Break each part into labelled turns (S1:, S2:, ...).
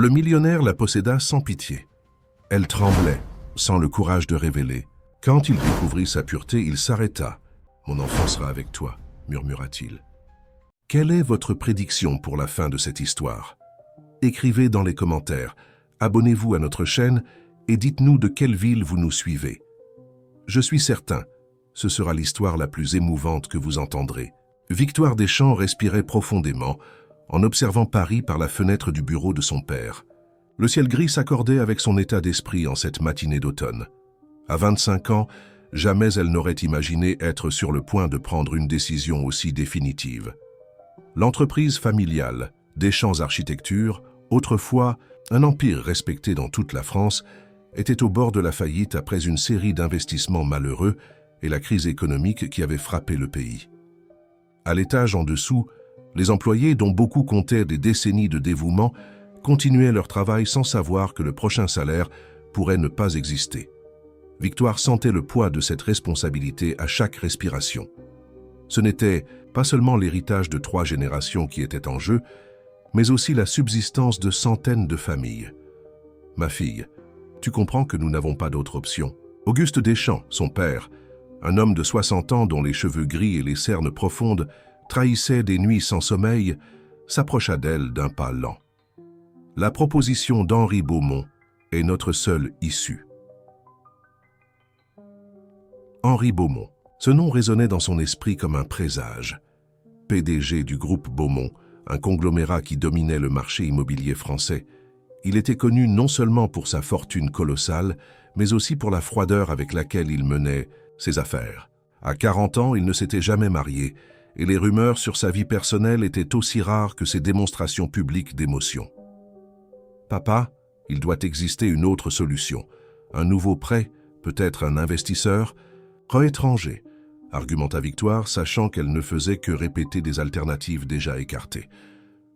S1: Le millionnaire la posséda sans pitié. Elle tremblait, sans le courage de révéler. Quand il découvrit sa pureté, il s'arrêta. « Mon enfant sera avec toi », murmura-t-il. Quelle est votre prédiction pour la fin de cette histoire? Écrivez dans les commentaires, abonnez-vous à notre chaîne et dites-nous de quelle ville vous nous suivez. Je suis certain, ce sera l'histoire la plus émouvante que vous entendrez. Victoire Deschamps respirait profondément en observant Paris par la fenêtre du bureau de son père. Le ciel gris s'accordait avec son état d'esprit en cette matinée d'automne. À 25 ans, jamais elle n'aurait imaginé être sur le point de prendre une décision aussi définitive. L'entreprise familiale, Deschamps Architecture, autrefois un empire respecté dans toute la France, était au bord de la faillite après une série d'investissements malheureux et la crise économique qui avait frappé le pays. À l'étage en dessous, les employés, dont beaucoup comptaient des décennies de dévouement, continuaient leur travail sans savoir que le prochain salaire pourrait ne pas exister. Victoire sentait le poids de cette responsabilité à chaque respiration. Ce n'était pas seulement l'héritage de 3 générations qui était en jeu, mais aussi la subsistance de centaines de familles. « Ma fille, tu comprends que nous n'avons pas d'autre option. » Auguste Deschamps, son père, un homme de 60 ans dont les cheveux gris et les cernes profondes trahissaient des nuits sans sommeil, s'approcha d'elle d'un pas lent. « La proposition d'Henri Beaumont est notre seule issue. » Henri Beaumont. Ce nom résonnait dans son esprit comme un présage. PDG du groupe Beaumont, un conglomérat qui dominait le marché immobilier français, il était connu non seulement pour sa fortune colossale, mais aussi pour la froideur avec laquelle il menait ses affaires. À 40 ans, il ne s'était jamais marié, et les rumeurs sur sa vie personnelle étaient aussi rares que ses démonstrations publiques d'émotion. « Papa, il doit exister une autre solution. Un nouveau prêt, peut-être un investisseur, étranger, argumenta Victoire, sachant qu'elle ne faisait que répéter des alternatives déjà écartées.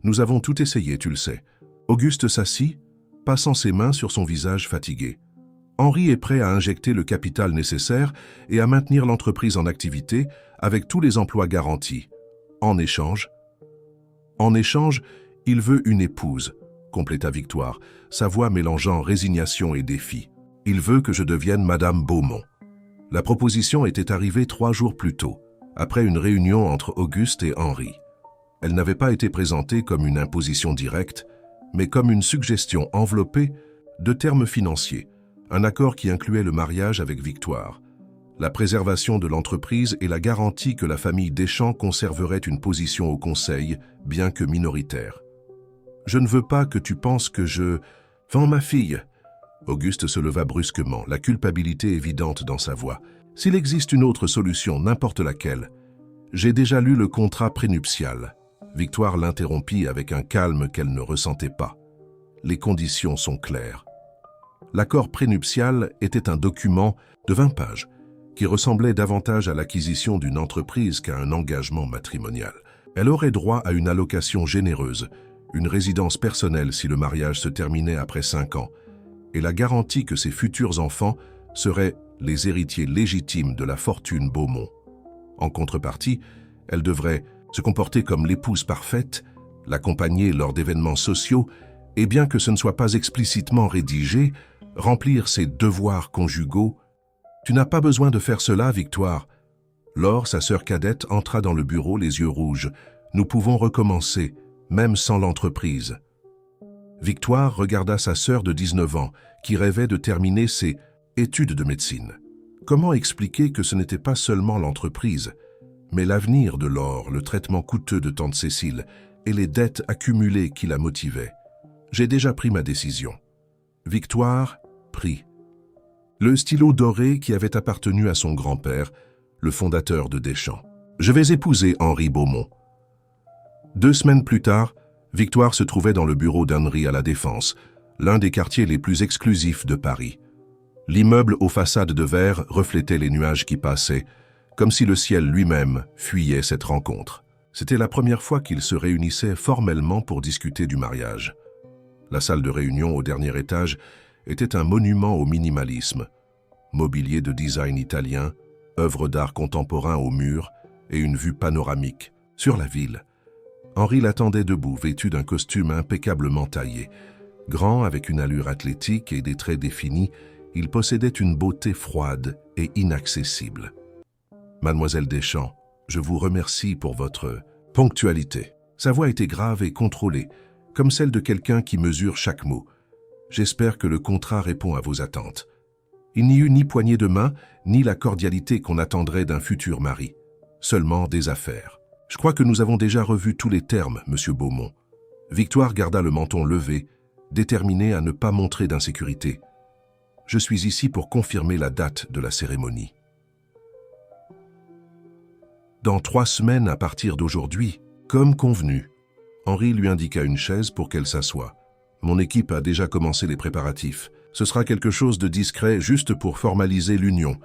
S1: Nous avons tout essayé, tu le sais. Auguste s'assit, passant ses mains sur son visage fatigué. Henri est prêt à injecter le capital nécessaire et à maintenir l'entreprise en activité avec tous les emplois garantis. En échange, il veut une épouse, compléta Victoire, sa voix mélangeant résignation et défi. Il veut que je devienne Madame Beaumont. La proposition était arrivée 3 jours plus tôt, après une réunion entre Auguste et Henri. Elle n'avait pas été présentée comme une imposition directe, mais comme une suggestion enveloppée de termes financiers, un accord qui incluait le mariage avec Victoire, la préservation de l'entreprise et la garantie que la famille Deschamps conserverait une position au conseil, bien que minoritaire. « Je ne veux pas que tu penses que je vends ma fille. » Auguste se leva brusquement, la culpabilité évidente dans sa voix. « S'il existe une autre solution, n'importe laquelle. J'ai déjà lu le contrat prénuptial. » Victoire l'interrompit avec un calme qu'elle ne ressentait pas. « Les conditions sont claires. » L'accord prénuptial était un document de 20 pages qui ressemblait davantage à l'acquisition d'une entreprise qu'à un engagement matrimonial. Elle aurait droit à une allocation généreuse, une résidence personnelle si le mariage se terminait après 5 ans, et la garantie que ses futurs enfants seraient les héritiers légitimes de la fortune Beaumont. En contrepartie, elle devrait se comporter comme l'épouse parfaite, l'accompagner lors d'événements sociaux, et bien que ce ne soit pas explicitement rédigé, remplir ses devoirs conjugaux. « Tu n'as pas besoin de faire cela, Victoire. » Laure, sa sœur cadette, entra dans le bureau les yeux rouges. « Nous pouvons recommencer, même sans l'entreprise. » Victoire regarda sa sœur de 19 ans, qui rêvait de terminer ses études de médecine. Comment expliquer que ce n'était pas seulement l'entreprise, mais l'avenir de Laure, le traitement coûteux de tante Cécile et les dettes accumulées qui la motivaient? « J'ai déjà pris ma décision. » Victoire prit le stylo doré qui avait appartenu à son grand-père, le fondateur de Deschamps. « Je vais épouser Henri Beaumont. » 2 semaines plus tard, Victoire se trouvait dans le bureau d'Henri à la Défense, l'un des quartiers les plus exclusifs de Paris. L'immeuble aux façades de verre reflétait les nuages qui passaient, comme si le ciel lui-même fuyait cette rencontre. C'était la première fois qu'ils se réunissaient formellement pour discuter du mariage. La salle de réunion au dernier étage était un monument au minimalisme. Mobilier de design italien, œuvres d'art contemporain aux murs et une vue panoramique sur la ville. Henri l'attendait debout, vêtu d'un costume impeccablement taillé. Grand, avec une allure athlétique et des traits définis, il possédait une beauté froide et inaccessible. « Mademoiselle Deschamps, je vous remercie pour votre ponctualité. » Sa voix était grave et contrôlée, comme celle de quelqu'un qui mesure chaque mot. « J'espère que le contrat répond à vos attentes. » Il n'y eut ni poignée de main, ni la cordialité qu'on attendrait d'un futur mari. Seulement des affaires. « Je crois que nous avons déjà revu tous les termes, Monsieur Beaumont. » Victoire garda le menton levé, déterminée à ne pas montrer d'insécurité. « Je suis ici pour confirmer la date de la cérémonie. » « Dans 3 semaines à partir d'aujourd'hui, comme convenu. » Henri lui indiqua une chaise pour qu'elle s'assoie. « Mon équipe a déjà commencé les préparatifs. Ce sera quelque chose de discret juste pour formaliser l'union.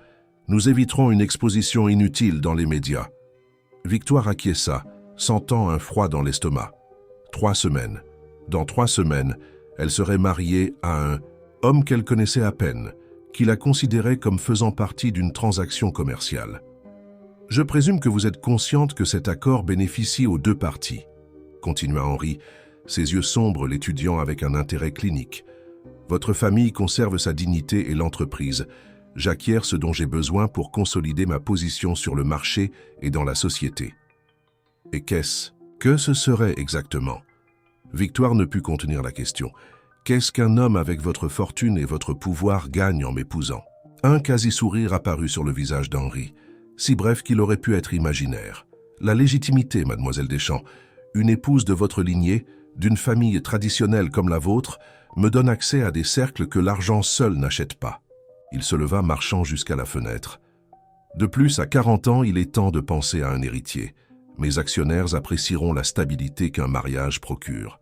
S1: Nous éviterons une exposition inutile dans les médias. » Victoire acquiesça, sentant un froid dans l'estomac. 3 semaines. Dans 3 semaines, elle serait mariée à un homme qu'elle connaissait à peine, qui la considérait comme faisant partie d'une transaction commerciale. « Je présume que vous êtes consciente que cet accord bénéficie aux 2 parties, » continua Henri, ses yeux sombres l'étudiant avec un intérêt clinique. « Votre famille conserve sa dignité et l'entreprise. J'acquiers ce dont j'ai besoin pour consolider ma position sur le marché et dans la société. » Et qu'est-ce que ce serait exactement? Victoire ne put contenir la question. Qu'est-ce qu'un homme avec votre fortune et votre pouvoir gagne en m'épousant? Un quasi-sourire apparut sur le visage d'Henri, si bref qu'il aurait pu être imaginaire. La légitimité, mademoiselle Deschamps, une épouse de votre lignée, d'une famille traditionnelle comme la vôtre, me donne accès à des cercles que l'argent seul n'achète pas. Il se leva marchant jusqu'à la fenêtre. De plus, à 40 ans, il est temps de penser à un héritier. Mes actionnaires apprécieront la stabilité qu'un mariage procure.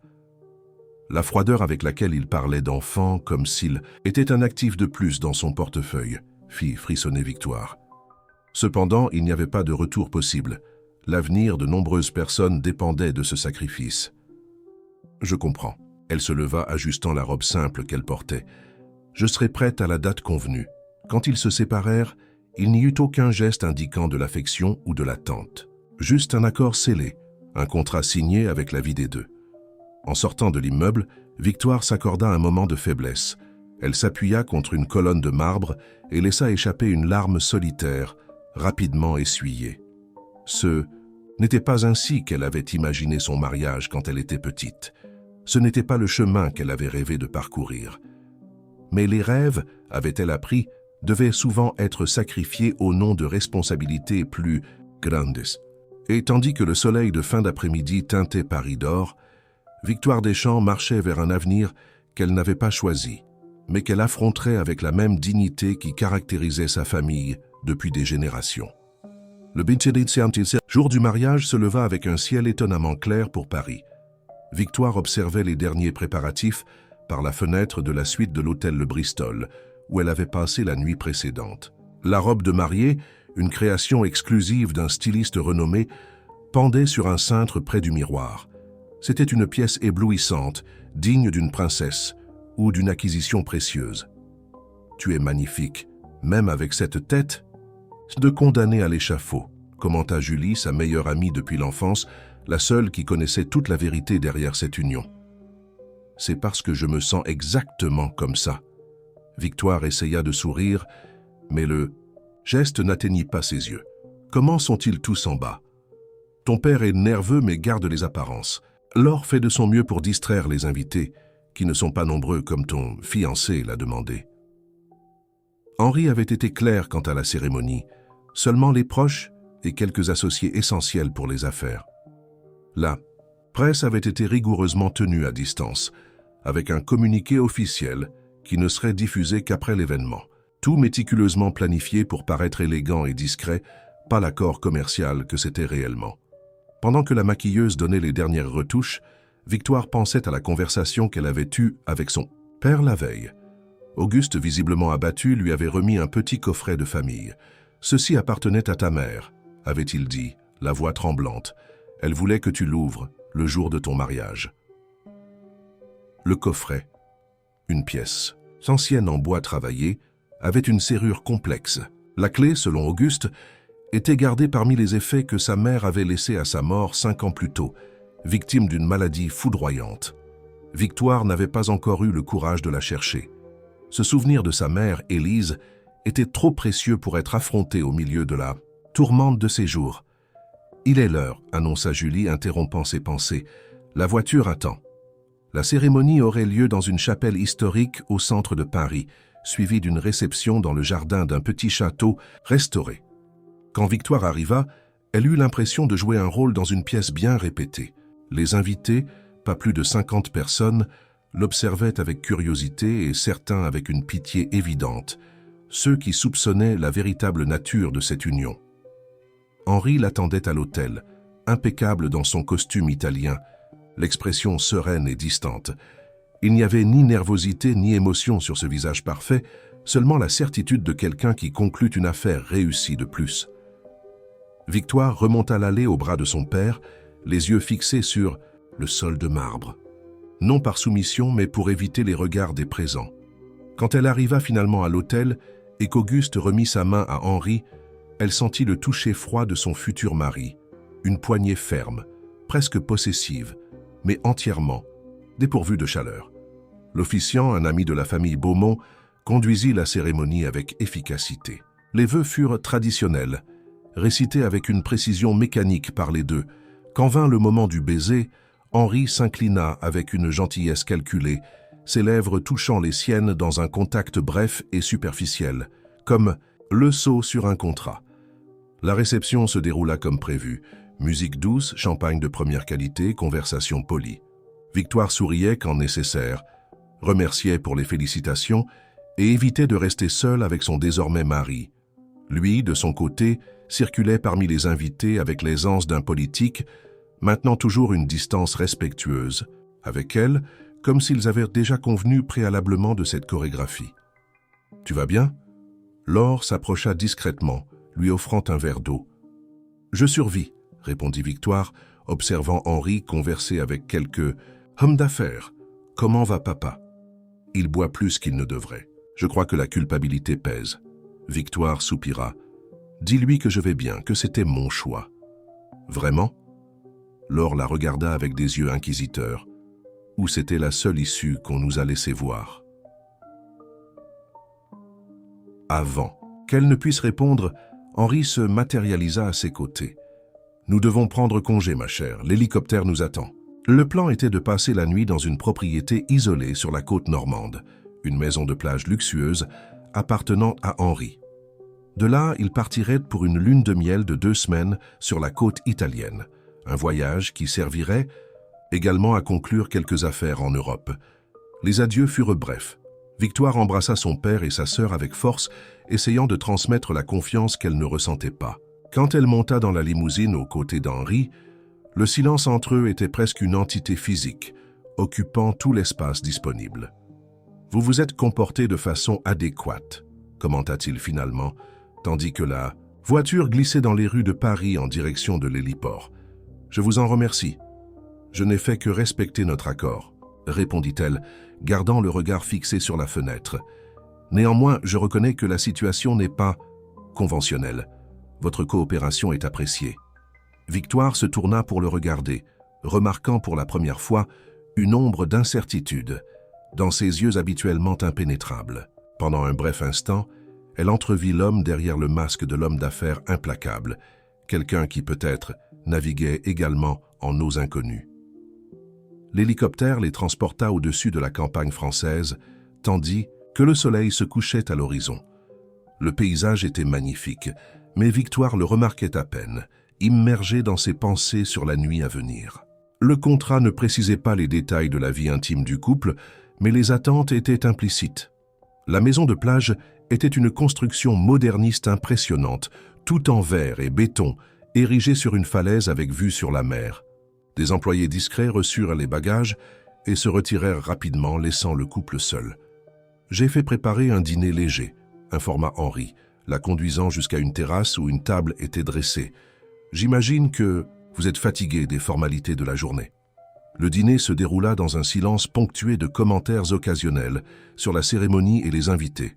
S1: La froideur avec laquelle il parlait d'enfants, comme s'il était un actif de plus dans son portefeuille, fit frissonner Victoire. Cependant, il n'y avait pas de retour possible. L'avenir de nombreuses personnes dépendait de ce sacrifice. « Je comprends. » Elle se leva, ajustant la robe simple qu'elle portait. « Je serai prête à la date convenue. » Quand ils se séparèrent, il n'y eut aucun geste indiquant de l'affection ou de l'attente. Juste un accord scellé, un contrat signé avec la vie des 2. En sortant de l'immeuble, Victoire s'accorda un moment de faiblesse. Elle s'appuya contre une colonne de marbre et laissa échapper une larme solitaire, rapidement essuyée. Ce n'était pas ainsi qu'elle avait imaginé son mariage quand elle était petite. Ce n'était pas le chemin qu'elle avait rêvé de parcourir. Mais les rêves, avait-elle appris, devaient souvent être sacrifiés au nom de responsabilités plus grandes. Et tandis que le soleil de fin d'après-midi teintait Paris d'or, Victoire Deschamps marchait vers un avenir qu'elle n'avait pas choisi, mais qu'elle affronterait avec la même dignité qui caractérisait sa famille depuis des générations. Le jour du mariage se leva avec un ciel étonnamment clair pour Paris. Victoire observait les derniers préparatifs par la fenêtre de la suite de l'hôtel Le Bristol, où elle avait passé la nuit précédente. La robe de mariée, une création exclusive d'un styliste renommé, pendait sur un cintre près du miroir. C'était une pièce éblouissante, digne d'une princesse ou d'une acquisition précieuse. « Tu es magnifique, même avec cette tête ?» De condamner à l'échafaud, commenta Julie, sa meilleure amie depuis l'enfance, la seule qui connaissait toute la vérité derrière cette union. « C'est parce que je me sens exactement comme ça. » Victoire essaya de sourire, mais le geste n'atteignit pas ses yeux. « Comment sont-ils tous en bas? Ton père est nerveux mais garde les apparences. Laure fait de son mieux pour distraire les invités, qui ne sont pas nombreux comme ton fiancé l'a demandé. » Henri avait été clair quant à la cérémonie, seulement les proches et quelques associés essentiels pour les affaires. La presse avait été rigoureusement tenue à distance, avec un communiqué officiel qui ne serait diffusé qu'après l'événement. Tout méticuleusement planifié pour paraître élégant et discret, pas l'accord commercial que c'était réellement. Pendant que la maquilleuse donnait les dernières retouches, Victoire pensait à la conversation qu'elle avait eue avec son père la veille. Auguste, visiblement abattu, lui avait remis un petit coffret de famille. « Ceci appartenait à ta mère, » avait-il dit, la voix tremblante. « Elle voulait que tu l'ouvres le jour de ton mariage. » Le coffret, une pièce, ancienne en bois travaillé, avait une serrure complexe. La clé, selon Auguste, était gardée parmi les effets que sa mère avait laissés à sa mort 5 ans plus tôt, victime d'une maladie foudroyante. Victoire n'avait pas encore eu le courage de la chercher. Ce souvenir de sa mère, Élise, était trop précieux pour être affronté au milieu de la tourmente de ses jours. « Il est l'heure », annonça Julie, interrompant ses pensées. « La voiture attend. » La cérémonie aurait lieu dans une chapelle historique au centre de Paris, suivie d'une réception dans le jardin d'un petit château restauré. Quand Victoire arriva, elle eut l'impression de jouer un rôle dans une pièce bien répétée. Les invités, pas plus de 50 personnes, l'observaient avec curiosité et certains avec une pitié évidente, ceux qui soupçonnaient la véritable nature de cette union. Henri l'attendait à l'hôtel, impeccable dans son costume italien, l'expression sereine et distante. Il n'y avait ni nervosité ni émotion sur ce visage parfait, seulement la certitude de quelqu'un qui conclut une affaire réussie de plus. Victoire remonta l'allée au bras de son père, les yeux fixés sur le sol de marbre. Non par soumission, mais pour éviter les regards des présents. Quand elle arriva finalement à l'hôtel et qu'Auguste remit sa main à Henri, elle sentit le toucher froid de son futur mari, une poignée ferme, presque possessive, mais entièrement dépourvue de chaleur. L'officiant, un ami de la famille Beaumont, conduisit la cérémonie avec efficacité. Les vœux furent traditionnels, récités avec une précision mécanique par les deux. Quand vint le moment du baiser, Henri s'inclina avec une gentillesse calculée, ses lèvres touchant les siennes dans un contact bref et superficiel, comme le sceau sur un contrat. La réception se déroula comme prévu. Musique douce, champagne de première qualité, conversation polie. Victoire souriait quand nécessaire, remerciait pour les félicitations et évitait de rester seule avec son désormais mari. Lui, de son côté, circulait parmi les invités avec l'aisance d'un politique, maintenant toujours une distance respectueuse, avec elle, comme s'ils avaient déjà convenu préalablement de cette chorégraphie. « Tu vas bien ?» Laure s'approcha discrètement, lui offrant un verre d'eau. « Je survis », répondit Victoire, observant Henri converser avec quelques hommes d'affaires. « Comment va papa ?» « Il boit plus qu'il ne devrait. Je crois que la culpabilité pèse. » Victoire soupira. « Dis-lui que je vais bien, que c'était mon choix. »« Vraiment ?» Laure la regarda avec des yeux inquisiteurs. Ou c'était la seule issue qu'on nous a laissé voir. Avant qu'elle ne puisse répondre, Henri se matérialisa à ses côtés. « Nous devons prendre congé, ma chère. L'hélicoptère nous attend. » Le plan était de passer la nuit dans une propriété isolée sur la côte normande, une maison de plage luxueuse appartenant à Henri. De là, il partirait pour une lune de miel de 2 semaines sur la côte italienne, un voyage qui servirait également à conclure quelques affaires en Europe. Les adieux furent brefs. Victoire embrassa son père et sa sœur avec force, essayant de transmettre la confiance qu'elle ne ressentait pas. Quand elle monta dans la limousine aux côtés d'Henri, le silence entre eux était presque une entité physique, occupant tout l'espace disponible. « Vous vous êtes comporté de façon adéquate », commenta-t-il finalement, tandis que la voiture glissait dans les rues de Paris en direction de l'héliport. « Je vous en remercie. Je n'ai fait que respecter notre accord, » répondit-elle, gardant le regard fixé sur la fenêtre. « Néanmoins, je reconnais que la situation n'est pas conventionnelle. Votre coopération est appréciée. » Victoire se tourna pour le regarder, remarquant pour la première fois une ombre d'incertitude dans ses yeux habituellement impénétrables. Pendant un bref instant, elle entrevit l'homme derrière le masque de l'homme d'affaires implacable, quelqu'un qui peut-être naviguait également en eaux inconnues. L'hélicoptère les transporta au-dessus de la campagne française, tandis que le soleil se couchait à l'horizon. Le paysage était magnifique, mais Victoire le remarquait à peine, immergé dans ses pensées sur la nuit à venir. Le contrat ne précisait pas les détails de la vie intime du couple, mais les attentes étaient implicites. La maison de plage était une construction moderniste impressionnante, tout en verre et béton, érigée sur une falaise avec vue sur la mer. Des employés discrets reçurent les bagages et se retirèrent rapidement, laissant le couple seul. « J'ai fait préparer un dîner léger », informa Henri, la conduisant jusqu'à une terrasse où une table était dressée. « J'imagine que vous êtes fatigué des formalités de la journée. » Le dîner se déroula dans un silence ponctué de commentaires occasionnels sur la cérémonie et les invités.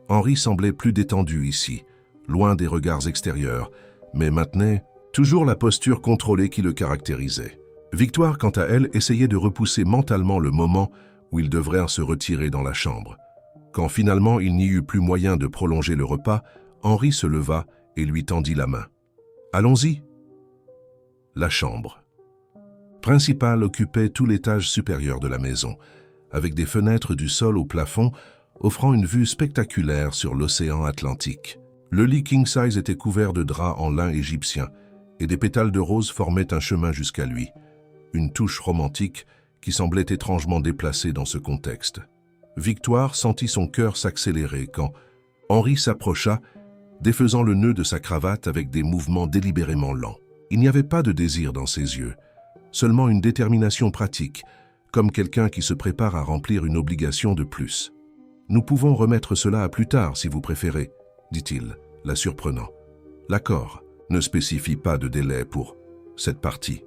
S1: Henri semblait plus détendu ici, loin des regards extérieurs, mais maintenait toujours la posture contrôlée qui le caractérisait. Victoire, quant à elle, essayait de repousser mentalement le moment où ils devraient se retirer dans la chambre. Quand finalement il n'y eut plus moyen de prolonger le repas, Henri se leva et lui tendit la main. « Allons-y !» La chambre principale occupait tout l'étage supérieur de la maison, avec des fenêtres du sol au plafond offrant une vue spectaculaire sur l'océan Atlantique. Le lit king size était couvert de draps en lin égyptien et des pétales de rose formaient un chemin jusqu'à lui, une touche romantique qui semblait étrangement déplacée dans ce contexte. Victoire sentit son cœur s'accélérer quand Henri s'approcha, défaisant le nœud de sa cravate avec des mouvements délibérément lents. Il n'y avait pas de désir dans ses yeux, seulement une détermination pratique, comme quelqu'un qui se prépare à remplir une obligation de plus. « Nous pouvons remettre cela à plus tard, si vous préférez, » dit-il, la surprenant. « L'accord ne spécifie pas de délai pour cette partie. »«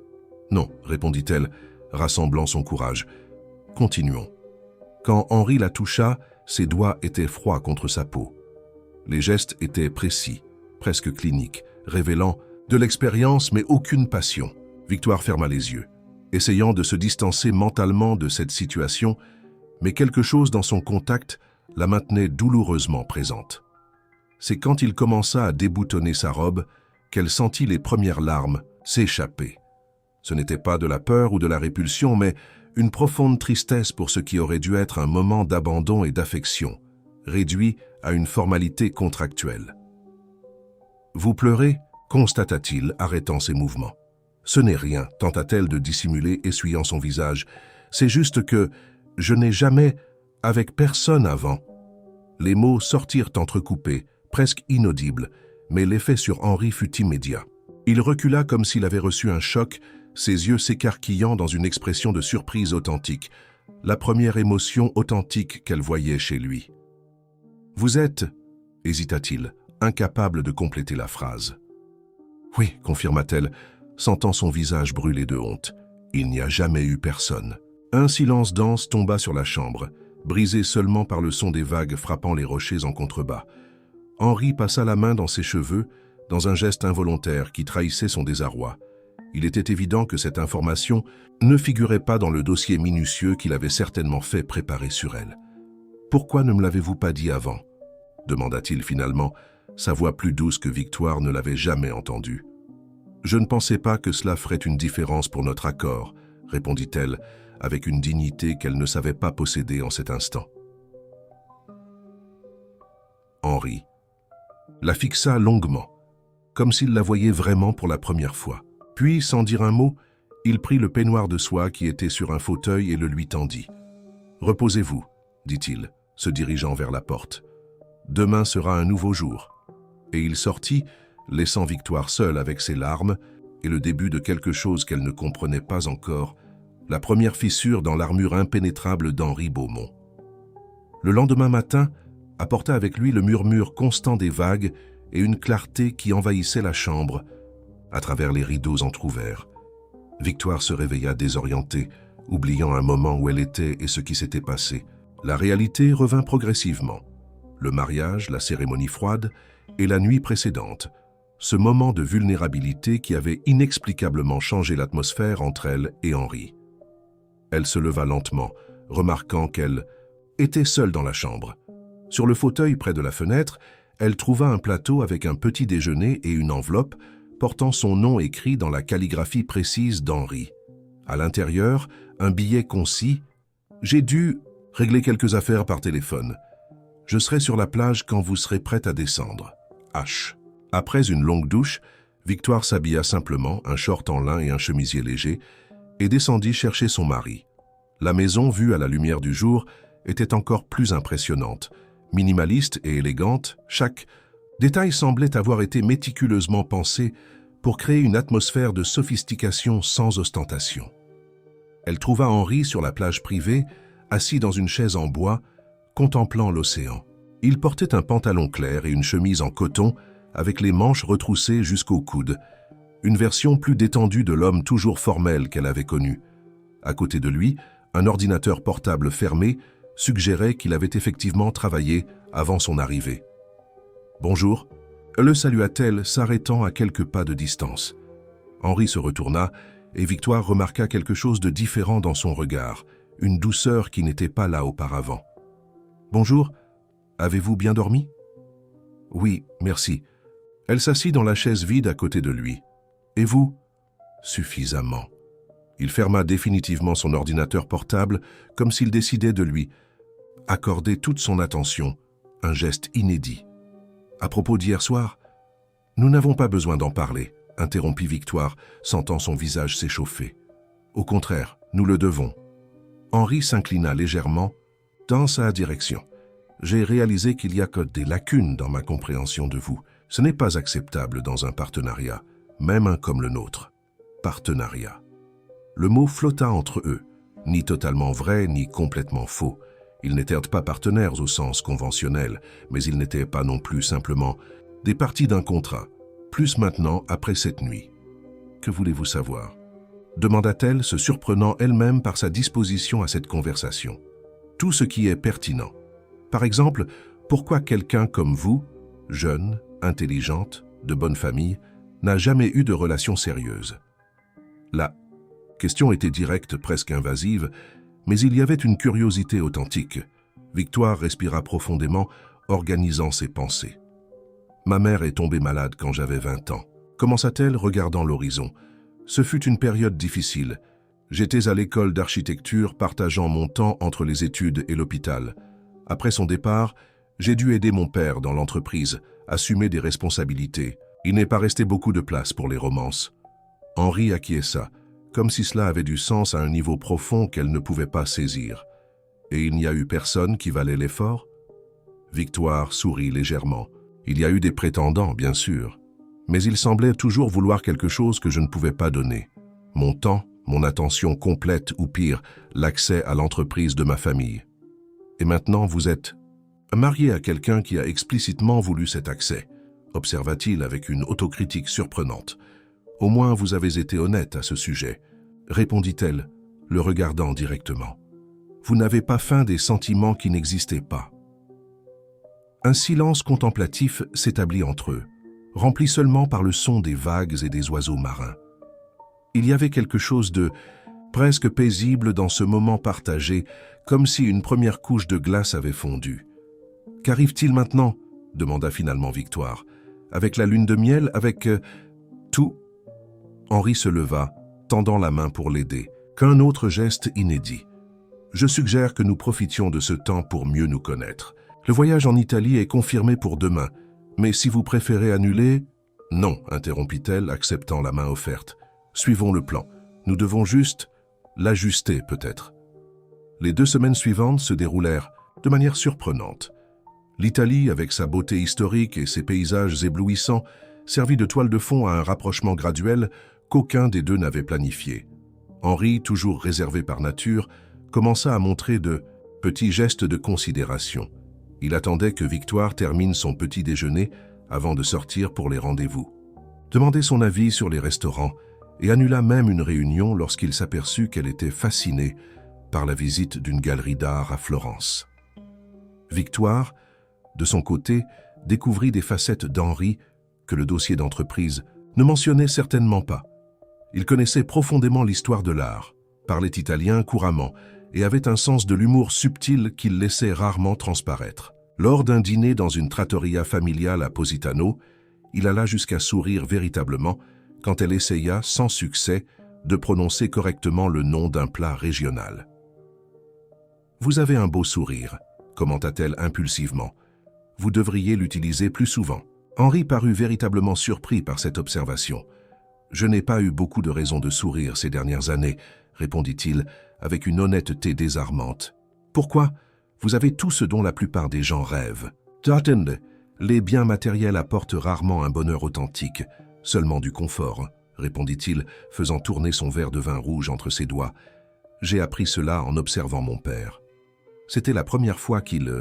S1: Non, » répondit-elle, rassemblant son courage. « Continuons. » Quand Henri la toucha, ses doigts étaient froids contre sa peau. Les gestes étaient précis, presque cliniques, révélant de l'expérience mais aucune passion. Victoire ferma les yeux, essayant de se distancer mentalement de cette situation, mais quelque chose dans son contact la maintenait douloureusement présente. C'est quand il commença à déboutonner sa robe qu'elle sentit les premières larmes s'échapper. Ce n'était pas de la peur ou de la répulsion, mais une profonde tristesse pour ce qui aurait dû être un moment d'abandon et d'affection, réduit à une formalité contractuelle. « Vous pleurez ?» constata-t-il, arrêtant ses mouvements. « Ce n'est rien, tenta-t-elle de dissimuler, essuyant son visage. C'est juste que je n'ai jamais, avec personne avant. » Les mots sortirent entrecoupés, presque inaudibles, mais l'effet sur Henri fut immédiat. Il recula comme s'il avait reçu un choc, ses yeux s'écarquillant dans une expression de surprise authentique, la première émotion authentique qu'elle voyait chez lui. « Vous êtes » hésita-t-il, incapable de compléter la phrase. « Oui » confirma-t-elle, sentant son visage brûler de honte. Il n'y a jamais eu personne. Un silence dense tomba sur la chambre, brisé seulement par le son des vagues frappant les rochers en contrebas. Henri passa la main dans ses cheveux, dans un geste involontaire qui trahissait son désarroi. Il était évident que cette information ne figurait pas dans le dossier minutieux qu'il avait certainement fait préparer sur elle. « Pourquoi ne me l'avez-vous pas dit avant ?» demanda-t-il finalement, sa voix plus douce que Victoire ne l'avait jamais entendue. « Je ne pensais pas que cela ferait une différence pour notre accord, » répondit-elle, avec une dignité qu'elle ne savait pas posséder en cet instant. Henri la fixa longuement, comme s'il la voyait vraiment pour la première fois. Puis, sans dire un mot, il prit le peignoir de soie qui était sur un fauteuil et le lui tendit. « Reposez-vous, » dit-il, se dirigeant vers la porte. « Demain sera un nouveau jour. » Et il sortit, laissant Victoire seule avec ses larmes et le début de quelque chose qu'elle ne comprenait pas encore, la première fissure dans l'armure impénétrable d'Henri Beaumont. Le lendemain matin apporta avec lui le murmure constant des vagues et une clarté qui envahissait la chambre à travers les rideaux entr'ouverts. Victoire se réveilla désorientée, oubliant un moment où elle était et ce qui s'était passé. La réalité revint progressivement. Le mariage, la cérémonie froide et la nuit précédente, ce moment de vulnérabilité qui avait inexplicablement changé l'atmosphère entre elle et Henri. Elle se leva lentement, remarquant qu'elle était seule dans la chambre. Sur le fauteuil près de la fenêtre, elle trouva un plateau avec un petit déjeuner et une enveloppe portant son nom écrit dans la calligraphie précise d'Henri. À l'intérieur, un billet concis. « J'ai dû régler quelques affaires par téléphone. Je serai sur la plage quand vous serez prête à descendre. H. » Après une longue douche, Victoire s'habilla simplement, un short en lin et un chemisier léger, et descendit chercher son mari. La maison, vue à la lumière du jour, était encore plus impressionnante. Minimaliste et élégante, chaque détail semblait avoir été méticuleusement pensé pour créer une atmosphère de sophistication sans ostentation. Elle trouva Henri sur la plage privée, assis dans une chaise en bois, contemplant l'océan. Il portait un pantalon clair et une chemise en coton avec les manches retroussées jusqu'au coude, une version plus détendue de l'homme toujours formel qu'elle avait connu. À côté de lui, un ordinateur portable fermé suggérait qu'il avait effectivement travaillé avant son arrivée. « Bonjour », le salua-t-elle, s'arrêtant à quelques pas de distance. Henri se retourna et Victoire remarqua quelque chose de différent dans son regard, une douceur qui n'était pas là auparavant. « Bonjour, avez-vous bien dormi ?»« Oui, merci. » Elle s'assit dans la chaise vide à côté de lui. « Et vous ?»« Suffisamment. » Il ferma définitivement son ordinateur portable comme s'il décidait de lui accorder toute son attention, un geste inédit. « À propos d'hier soir, nous n'avons pas besoin d'en parler, » interrompit Victoire, sentant son visage s'échauffer. « Au contraire, nous le devons. » Henri s'inclina légèrement dans sa direction. « J'ai réalisé qu'il y a que des lacunes dans ma compréhension de vous. Ce n'est pas acceptable dans un partenariat, même un comme le nôtre. Partenariat. » Le mot flotta entre eux, ni totalement vrai, ni complètement faux. Ils n'étaient pas partenaires au sens conventionnel, mais ils n'étaient pas non plus simplement des parties d'un contrat, plus maintenant après cette nuit. « Que voulez-vous savoir ?» demanda-t-elle, se surprenant elle-même par sa disposition à cette conversation. « Tout ce qui est pertinent. Par exemple, pourquoi quelqu'un comme vous, jeune, intelligente, de bonne famille, n'a jamais eu de relation sérieuse ?» La question était directe, presque invasive, mais il y avait une curiosité authentique. Victoire respira profondément, organisant ses pensées. « Ma mère est tombée malade quand j'avais 20 ans. » Commença-t-elle, regardant l'horizon. « Ce fut une période difficile. J'étais à l'école d'architecture, partageant mon temps entre les études et l'hôpital. Après son départ, j'ai dû aider mon père dans l'entreprise, assumer des responsabilités. Il n'est pas resté beaucoup de place pour les romances. » Henri acquiesça, comme si cela avait du sens à un niveau profond qu'elle ne pouvait pas saisir. « Et il n'y a eu personne qui valait l'effort ?» Victoire sourit légèrement. « Il y a eu des prétendants, bien sûr. Mais ils semblaient toujours vouloir quelque chose que je ne pouvais pas donner. Mon temps, mon attention complète ou pire, l'accès à l'entreprise de ma famille. Et maintenant, vous êtes marié à quelqu'un qui a explicitement voulu cet accès, observa-t-il avec une autocritique surprenante. Au moins, vous avez été honnête à ce sujet, répondit-elle, le regardant directement. Vous n'avez pas feint des sentiments qui n'existaient pas. Un silence contemplatif s'établit entre eux, rempli seulement par le son des vagues et des oiseaux marins. Il y avait quelque chose de presque paisible dans ce moment partagé, comme si une première couche de glace avait fondu. « Qu'arrive-t-il maintenant ?» demanda finalement Victoire. « Avec la lune de miel, avec tout ?» Henri se leva, tendant la main pour l'aider. Qu'un autre geste inédit. « Je suggère que nous profitions de ce temps pour mieux nous connaître. Le voyage en Italie est confirmé pour demain, mais si vous préférez annuler... » « Non, » interrompit-elle, acceptant la main offerte. « Suivons le plan. Nous devons juste l'ajuster peut-être. » Les 2 semaines suivantes se déroulèrent de manière surprenante. L'Italie, avec sa beauté historique et ses paysages éblouissants, servit de toile de fond à un rapprochement graduel qu'aucun des deux n'avait planifié. Henri, toujours réservé par nature, commença à montrer de petits gestes de considération. Il attendait que Victoire termine son petit déjeuner avant de sortir pour les rendez-vous. Demandait son avis sur les restaurants et annula même une réunion lorsqu'il s'aperçut qu'elle était fascinée par la visite d'une galerie d'art à Florence. Victoire, de son côté, découvrit des facettes d'Henri que le dossier d'entreprise ne mentionnait certainement pas. Il connaissait profondément l'histoire de l'art, parlait italien couramment et avait un sens de l'humour subtil qu'il laissait rarement transparaître. Lors d'un dîner dans une trattoria familiale à Positano, il alla jusqu'à sourire véritablement quand elle essaya, sans succès, de prononcer correctement le nom d'un plat régional. « Vous avez un beau sourire », commenta-t-elle impulsivement. « Vous devriez l'utiliser plus souvent. » Henri parut véritablement surpris par cette observation. « Je n'ai pas eu beaucoup de raisons de sourire ces dernières années, » répondit-il avec une honnêteté désarmante. « Pourquoi ? Vous avez tout ce dont la plupart des gens rêvent. Attendez, les biens matériels apportent rarement un bonheur authentique, seulement du confort, » répondit-il, faisant tourner son verre de vin rouge entre ses doigts. « J'ai appris cela en observant mon père. » C'était la première fois qu'il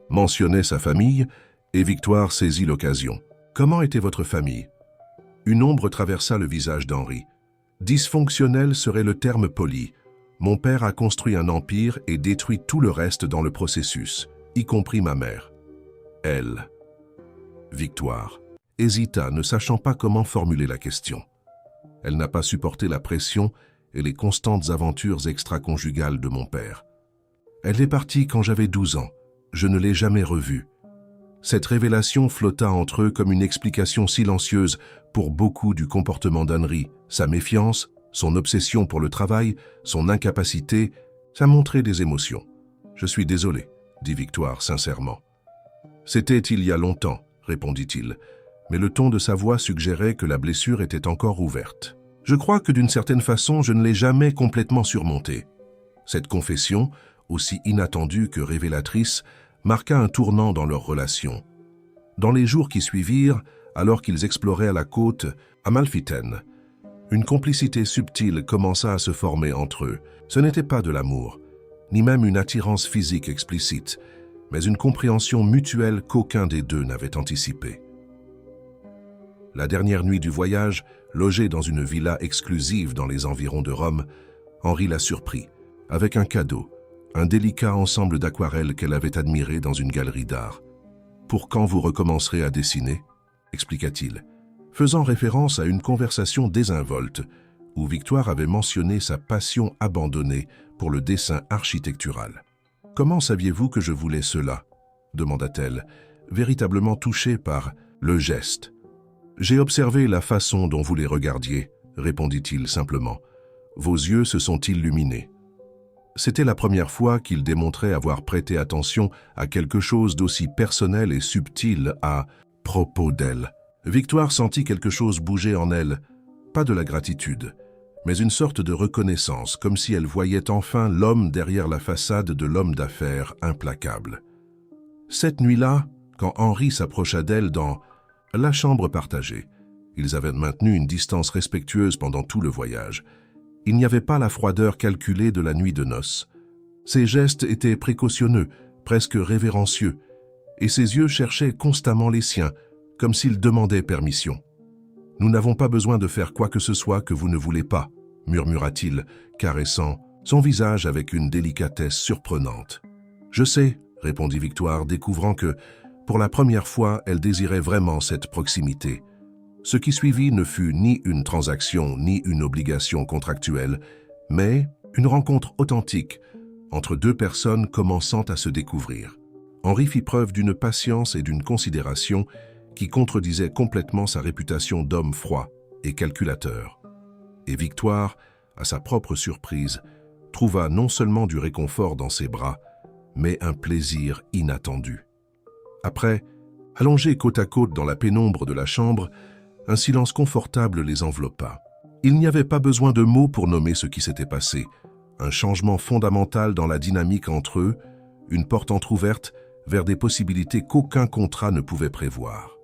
S1: mentionnait sa famille, et Victoire saisit l'occasion. « Comment était votre famille ?» Une ombre traversa le visage d'Henri. « Dysfonctionnel serait le terme poli. Mon père a construit un empire et détruit tout le reste dans le processus, y compris ma mère. Elle. » Victoire hésita, ne sachant pas comment formuler la question. Elle n'a pas supporté la pression et les constantes aventures extra-conjugales de mon père. Elle est partie quand j'avais 12 ans. Je ne l'ai jamais revue. Cette révélation flotta entre eux comme une explication silencieuse pour beaucoup du comportement d'Henri, sa méfiance, son obsession pour le travail, son incapacité, ça montrait des émotions. « Je suis désolé », dit Victoire sincèrement. « C'était il y a longtemps », répondit-il, mais le ton de sa voix suggérait que la blessure était encore ouverte. « Je crois que d'une certaine façon, je ne l'ai jamais complètement surmontée. » Cette confession, aussi inattendue que révélatrice, marqua un tournant dans leur relation. Dans les jours qui suivirent, alors qu'ils exploraient à la côte Amalfitaine, une complicité subtile commença à se former entre eux. Ce n'était pas de l'amour, ni même une attirance physique explicite, mais une compréhension mutuelle qu'aucun des deux n'avait anticipée. La dernière nuit du voyage, logé dans une villa exclusive dans les environs de Rome, Henri la surprit, avec un cadeau, un délicat ensemble d'aquarelles qu'elle avait admiré dans une galerie d'art. « Pour quand vous recommencerez à dessiner ?» expliqua-t-il, faisant référence à une conversation désinvolte où Victoire avait mentionné sa passion abandonnée pour le dessin architectural. « Comment saviez-vous que je voulais cela ?» demanda-t-elle, véritablement touchée par le geste. « J'ai observé la façon dont vous les regardiez, » répondit-il simplement. « Vos yeux se sont illuminés. » C'était la première fois qu'il démontrait avoir prêté attention à quelque chose d'aussi personnel et subtil à propos d'elle. Victoire sentit quelque chose bouger en elle, pas de la gratitude, mais une sorte de reconnaissance, comme si elle voyait enfin l'homme derrière la façade de l'homme d'affaires implacable. Cette nuit-là, quand Henri s'approcha d'elle dans la chambre partagée, ils avaient maintenu une distance respectueuse pendant tout le voyage. Il n'y avait pas la froideur calculée de la nuit de noces. Ses gestes étaient précautionneux, presque révérencieux, et ses yeux cherchaient constamment les siens, comme s'ils demandaient permission. « Nous n'avons pas besoin de faire quoi que ce soit que vous ne voulez pas », murmura-t-il, caressant son visage avec une délicatesse surprenante. « Je sais », répondit Victoire, découvrant que, pour la première fois, elle désirait vraiment cette proximité. Ce qui suivit ne fut ni une transaction ni une obligation contractuelle, mais une rencontre authentique entre deux personnes commençant à se découvrir. Henri fit preuve d'une patience et d'une considération qui contredisaient complètement sa réputation d'homme froid et calculateur. Et Victoire, à sa propre surprise, trouva non seulement du réconfort dans ses bras, mais un plaisir inattendu. Après, allongés côte à côte dans la pénombre de la chambre, un silence confortable les enveloppa. Il n'y avait pas besoin de mots pour nommer ce qui s'était passé. Un changement fondamental dans la dynamique entre eux, une porte entr'ouverte vers des possibilités qu'aucun contrat ne pouvait prévoir.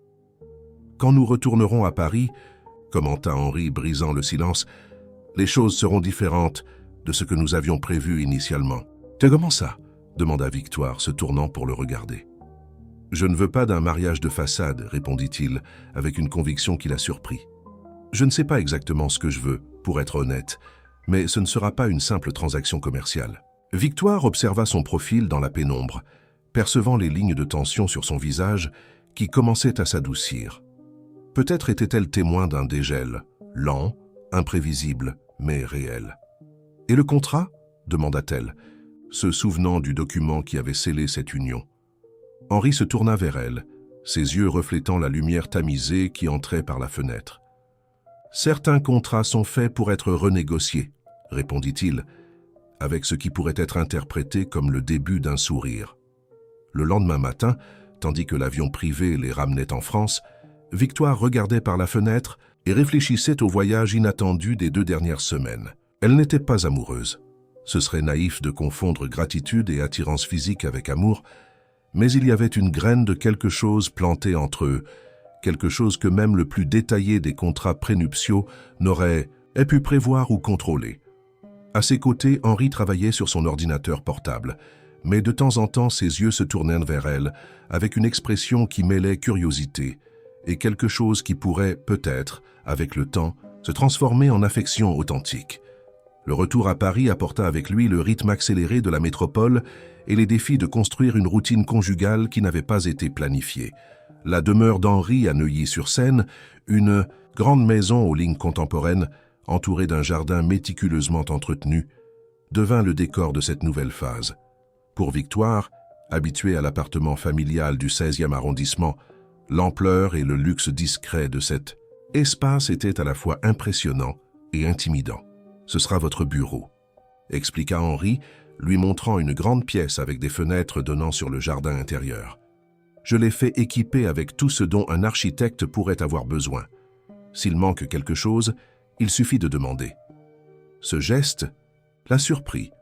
S1: « Quand nous retournerons à Paris, » commenta Henri, brisant le silence, « les choses seront différentes de ce que nous avions prévu initialement. »« Comment ça ?» demanda Victoire, se tournant pour le regarder. « Je ne veux pas d'un mariage de façade, » répondit-il, avec une conviction qui la surprit. « Je ne sais pas exactement ce que je veux, pour être honnête, mais ce ne sera pas une simple transaction commerciale. » Victoire observa son profil dans la pénombre, percevant les lignes de tension sur son visage qui commençaient à s'adoucir. Peut-être était-elle témoin d'un dégel, lent, imprévisible, mais réel. « Et le contrat ?» demanda-t-elle, se souvenant du document qui avait scellé cette union. Henri se tourna vers elle, ses yeux reflétant la lumière tamisée qui entrait par la fenêtre. « Certains contrats sont faits pour être renégociés, » répondit-il, avec ce qui pourrait être interprété comme le début d'un sourire. Le lendemain matin, tandis que l'avion privé les ramenait en France, Victoire regardait par la fenêtre et réfléchissait au voyage inattendu des 2 dernières semaines. Elle n'était pas amoureuse. Ce serait naïf de confondre gratitude et attirance physique avec amour, mais il y avait une graine de quelque chose plantée entre eux, quelque chose que même le plus détaillé des contrats prénuptiaux n'aurait pu prévoir ou contrôler. À ses côtés, Henri travaillait sur son ordinateur portable, mais de temps en temps ses yeux se tournèrent vers elle avec une expression qui mêlait curiosité et quelque chose qui pourrait, peut-être, avec le temps, se transformer en affection authentique. Le retour à Paris apporta avec lui le rythme accéléré de la métropole et les défis de construire une routine conjugale qui n'avait pas été planifiée. la demeure d'Henri à Neuilly-sur-Seine, une grande maison aux lignes contemporaines, entourée d'un jardin méticuleusement entretenu, devint le décor de cette nouvelle phase. Pour Victoire, habituée à l'appartement familial du 16e arrondissement, l'ampleur et le luxe discret de cet espace étaient à la fois impressionnants et intimidants. « Ce sera votre bureau », expliqua Henri, lui montrant une grande pièce avec des fenêtres donnant sur le jardin intérieur. « Je l'ai fait équiper avec tout ce dont un architecte pourrait avoir besoin. S'il manque quelque chose, il suffit de demander. » Ce geste la surprit.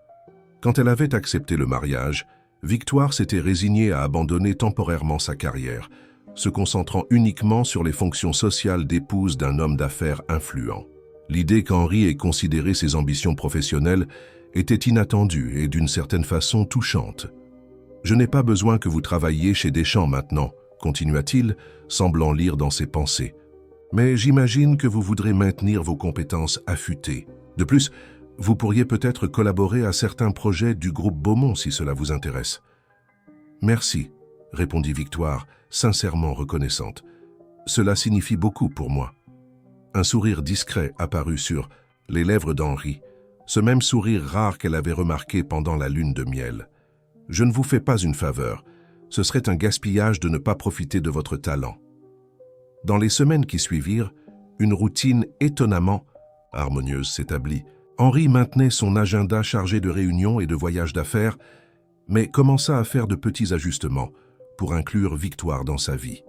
S1: Quand elle avait accepté le mariage, Victoire s'était résignée à abandonner temporairement sa carrière, se concentrant uniquement sur les fonctions sociales d'épouse d'un homme d'affaires influent. L'idée qu'Henri ait considéré ses ambitions professionnelles était inattendue et d'une certaine façon touchante. « Je n'ai pas besoin que vous travailliez chez Deschamps maintenant, » continua-t-il, semblant lire dans ses pensées. « Mais j'imagine que vous voudrez maintenir vos compétences affûtées. De plus, vous pourriez peut-être collaborer à certains projets du groupe Beaumont si cela vous intéresse. »« Merci, » répondit Victoire, sincèrement reconnaissante. « Cela signifie beaucoup pour moi. » Un sourire discret apparut sur les lèvres d'Henri, ce même sourire rare qu'elle avait remarqué pendant la lune de miel. « Je ne vous fais pas une faveur. Ce serait un gaspillage de ne pas profiter de votre talent. » Dans les semaines qui suivirent, une routine étonnamment harmonieuse s'établit. Henri maintenait son agenda chargé de réunions et de voyages d'affaires, mais commença à faire de petits ajustements pour inclure Victoire dans sa vie.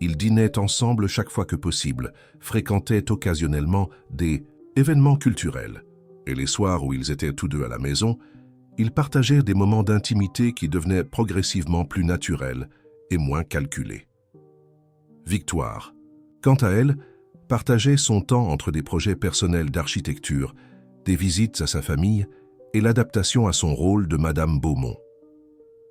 S1: Ils dînaient ensemble chaque fois que possible, fréquentaient occasionnellement des événements culturels, et les soirs où ils étaient tous deux à la maison, ils partagèrent des moments d'intimité qui devenaient progressivement plus naturels et moins calculés. Victoire, quant à elle, partageait son temps entre des projets personnels d'architecture, des visites à sa famille et l'adaptation à son rôle de Madame Beaumont.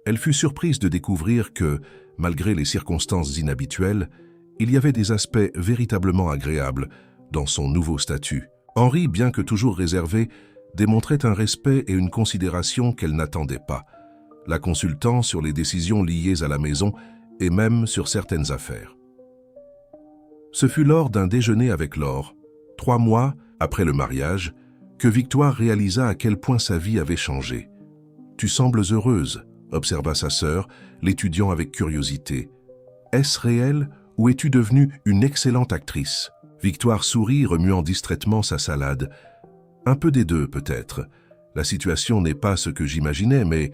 S1: Elle fut surprise de découvrir que, malgré les circonstances inhabituelles, il y avait des aspects véritablement agréables dans son nouveau statut. Henri, bien que toujours réservé, démontrait un respect et une considération qu'elle n'attendait pas, la consultant sur les décisions liées à la maison et même sur certaines affaires. Ce fut lors d'un déjeuner avec Laure, 3 mois après le mariage, que Victoire réalisa à quel point sa vie avait changé. « Tu sembles heureuse », observa sa sœur, l'étudiant avec curiosité. « Est-ce réel ou es-tu devenue une excellente actrice ?» Victoire sourit, remuant distraitement sa salade. « Un peu des deux, peut-être. La situation n'est pas ce que j'imaginais, mais